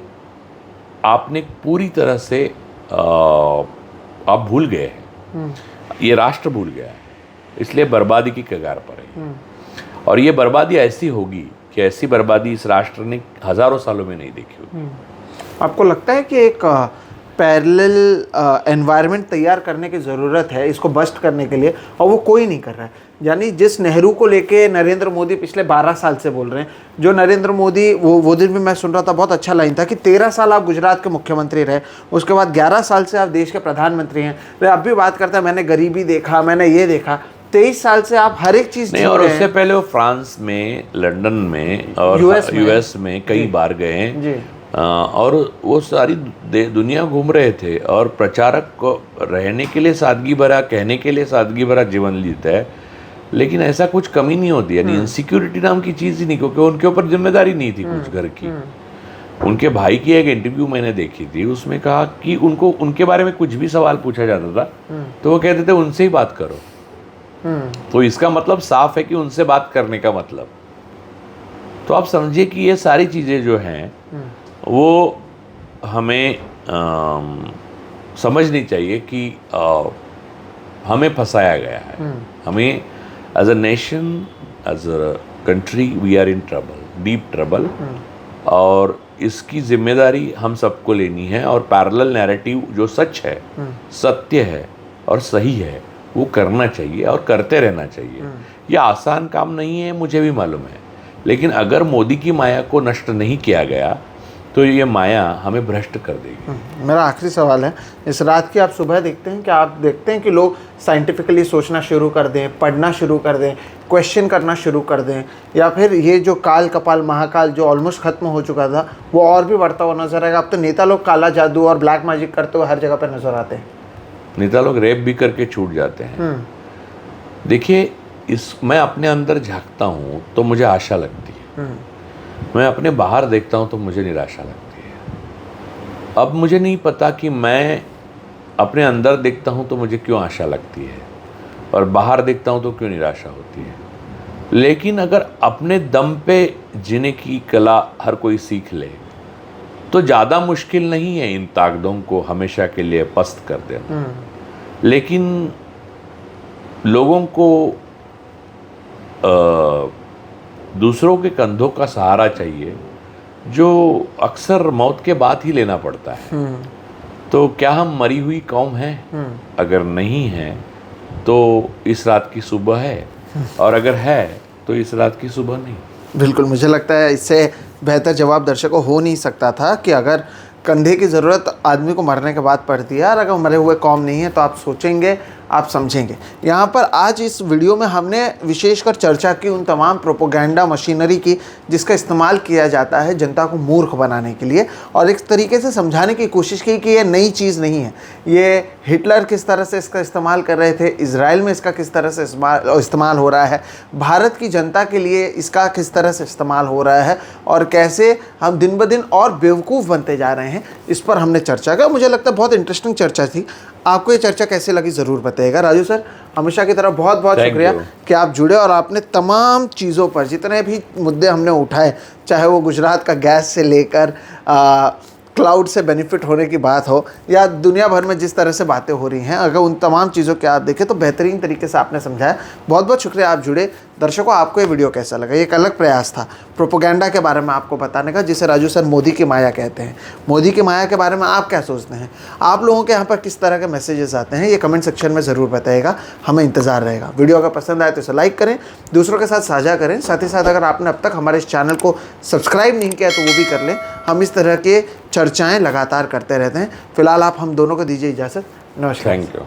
आपने पूरी तरह से आप भूल गए हैं। ये राष्ट्र भूल गया है, इसलिए बर्बादी की कगार पर है। और ये बर्बादी ऐसी होगी कि ऐसी बर्बादी इस राष्ट्र ने हजारों सालों में नहीं देखी होगी। आपको लगता है कि एक पैरेलल एनवायरनमेंट तैयार करने की ज़रूरत है इसको बस्ट करने के लिए, और वो कोई नहीं कर रहा है? यानी जिस नेहरू को लेके नरेंद्र मोदी पिछले 12 साल से बोल रहे हैं, जो नरेंद्र मोदी वो दिन भी मैं सुन रहा था, बहुत अच्छा लाइन था कि 13 साल आप गुजरात के मुख्यमंत्री रहे, उसके बाद 11 साल से आप देश के प्रधानमंत्री हैं। वे अब भी बात करता है मैंने गरीबी देखा, मैंने ये देखा। 23 साल से आप हर एक चीज़ नहीं, और उससे पहले वो फ्रांस में, लंदन में और यूएस में कई बार गए हैं। और वो सारी दुनिया घूम रहे थे, और प्रचारक को रहने के लिए सादगी भरा, कहने के लिए सादगी भरा जीवन जीता है, लेकिन ऐसा कुछ कमी नहीं होती। यानी इनसिक्योरिटी नाम की चीज़ ही नहीं, क्योंकि उनके ऊपर जिम्मेदारी नहीं थी कुछ घर की। उनके भाई की एक इंटरव्यू मैंने देखी थी, उसमें कहा कि उनको उनके बारे में कुछ भी सवाल पूछा जाता था तो वो कहते थे उनसे ही बात करो। तो इसका मतलब साफ है कि उनसे बात करने का मतलब, तो आप समझिए कि ये सारी चीज़ें जो हैं वो हमें समझनी चाहिए कि हमें फंसाया गया है। हमें as a nation, as a country, we are in trouble, deep trouble, और इसकी जिम्मेदारी हम सबको लेनी है। और पैरेलल नैरेटिव जो सच है, सत्य है और सही है, वो करना चाहिए और करते रहना चाहिए। ये आसान काम नहीं है, मुझे भी मालूम है, लेकिन अगर मोदी की माया को नष्ट नहीं किया गया तो ये माया हमें भ्रष्ट कर देगी। मेरा आखिरी सवाल है, इस रात की आप सुबह देखते हैं कि आप देखते हैं कि लोग साइंटिफिकली सोचना शुरू कर दें, पढ़ना शुरू कर दें, क्वेश्चन करना शुरू कर दें, या फिर ये जो काल कपाल महाकाल जो ऑलमोस्ट खत्म हो चुका था वो और भी बढ़ता हुआ नजर आएगा? अब तो नेता लोग काला जादू और ब्लैक मैजिक करते हुए हर जगह पर नजर आते हैं। नेता लोग रेप भी करके छूट जाते हैं। देखिए, मैं अपने अंदर झांकता हूँ तो मुझे आशा लगती है, मैं अपने बाहर देखता हूँ तो मुझे निराशा लगती है। अब मुझे नहीं पता कि मैं अपने अंदर देखता हूँ तो मुझे क्यों आशा लगती है और बाहर देखता हूँ तो क्यों निराशा होती है। लेकिन अगर अपने दम पे जीने की कला हर कोई सीख ले तो ज़्यादा मुश्किल नहीं है इन ताकतों को हमेशा के लिए पस्त कर देना। लेकिन लोगों को दूसरों के कंधों का सहारा चाहिए, जो अक्सर मौत के बाद ही लेना पड़ता है। तो क्या हम मरी हुई कौम हैं? अगर नहीं है तो इस रात की सुबह है, और अगर है तो इस रात की सुबह नहीं। बिल्कुल, मुझे लगता है इससे बेहतर जवाब दर्शकों हो नहीं सकता था कि अगर कंधे की ज़रूरत आदमी को मरने के बाद पड़ती है और अगर मरे हुए कौम नहीं है तो आप सोचेंगे, आप समझेंगे। यहाँ पर आज इस वीडियो में हमने विशेषकर चर्चा की उन तमाम प्रोपोगेंडा मशीनरी की जिसका इस्तेमाल किया जाता है जनता को मूर्ख बनाने के लिए, और एक तरीके से समझाने की कोशिश की कि ये नई चीज़ नहीं है। ये हिटलर किस तरह से इसका इस्तेमाल कर रहे थे, इजराइल में इसका किस तरह से इस्तेमाल हो रहा है, भारत की जनता के लिए इसका किस तरह से इस्तेमाल हो रहा है, और कैसे हम दिन ब दिन और बेवकूफ़ बनते जा रहे हैं, इस पर हमने चर्चा की। मुझे लगता है बहुत इंटरेस्टिंग चर्चा थी। आपको ये चर्चा कैसे लगी ज़रूर बताइएगा। राजू सर, हमेशा की तरह बहुत बहुत शुक्रिया कि आप जुड़े और आपने तमाम चीज़ों पर, जितने भी मुद्दे हमने उठाए, चाहे वो गुजरात का गैस से लेकर क्लाउड से बेनिफिट होने की बात हो या दुनिया भर में जिस तरह से बातें हो रही हैं, अगर उन तमाम चीज़ों के आप देखें तो बेहतरीन तरीके से आपने समझाया। बहुत बहुत शुक्रिया आप जुड़े। दर्शकों, आपको ये वीडियो कैसा लगा? ये एक अलग प्रयास था प्रोपोगेंडा के बारे में आपको बताने का, जिसे राजू सर मोदी की माया कहते हैं। मोदी की माया के बारे में आप क्या सोचते हैं? आप लोगों के यहाँ पर किस तरह के मैसेजेस आते हैं? ये कमेंट सेक्शन में ज़रूर बताइएगा, हमें इंतज़ार रहेगा। वीडियो अगर पसंद आए तो इसे लाइक करें, दूसरों के साथ साझा करें। साथ ही साथ अगर आपने अब तक हमारे इस चैनल को सब्सक्राइब नहीं किया तो वो भी कर लें। हम इस तरह के चर्चाएँ लगातार करते रहते हैं। फिलहाल आप हम दोनों को दीजिए इजाज़त। नमस्कार। Thank you.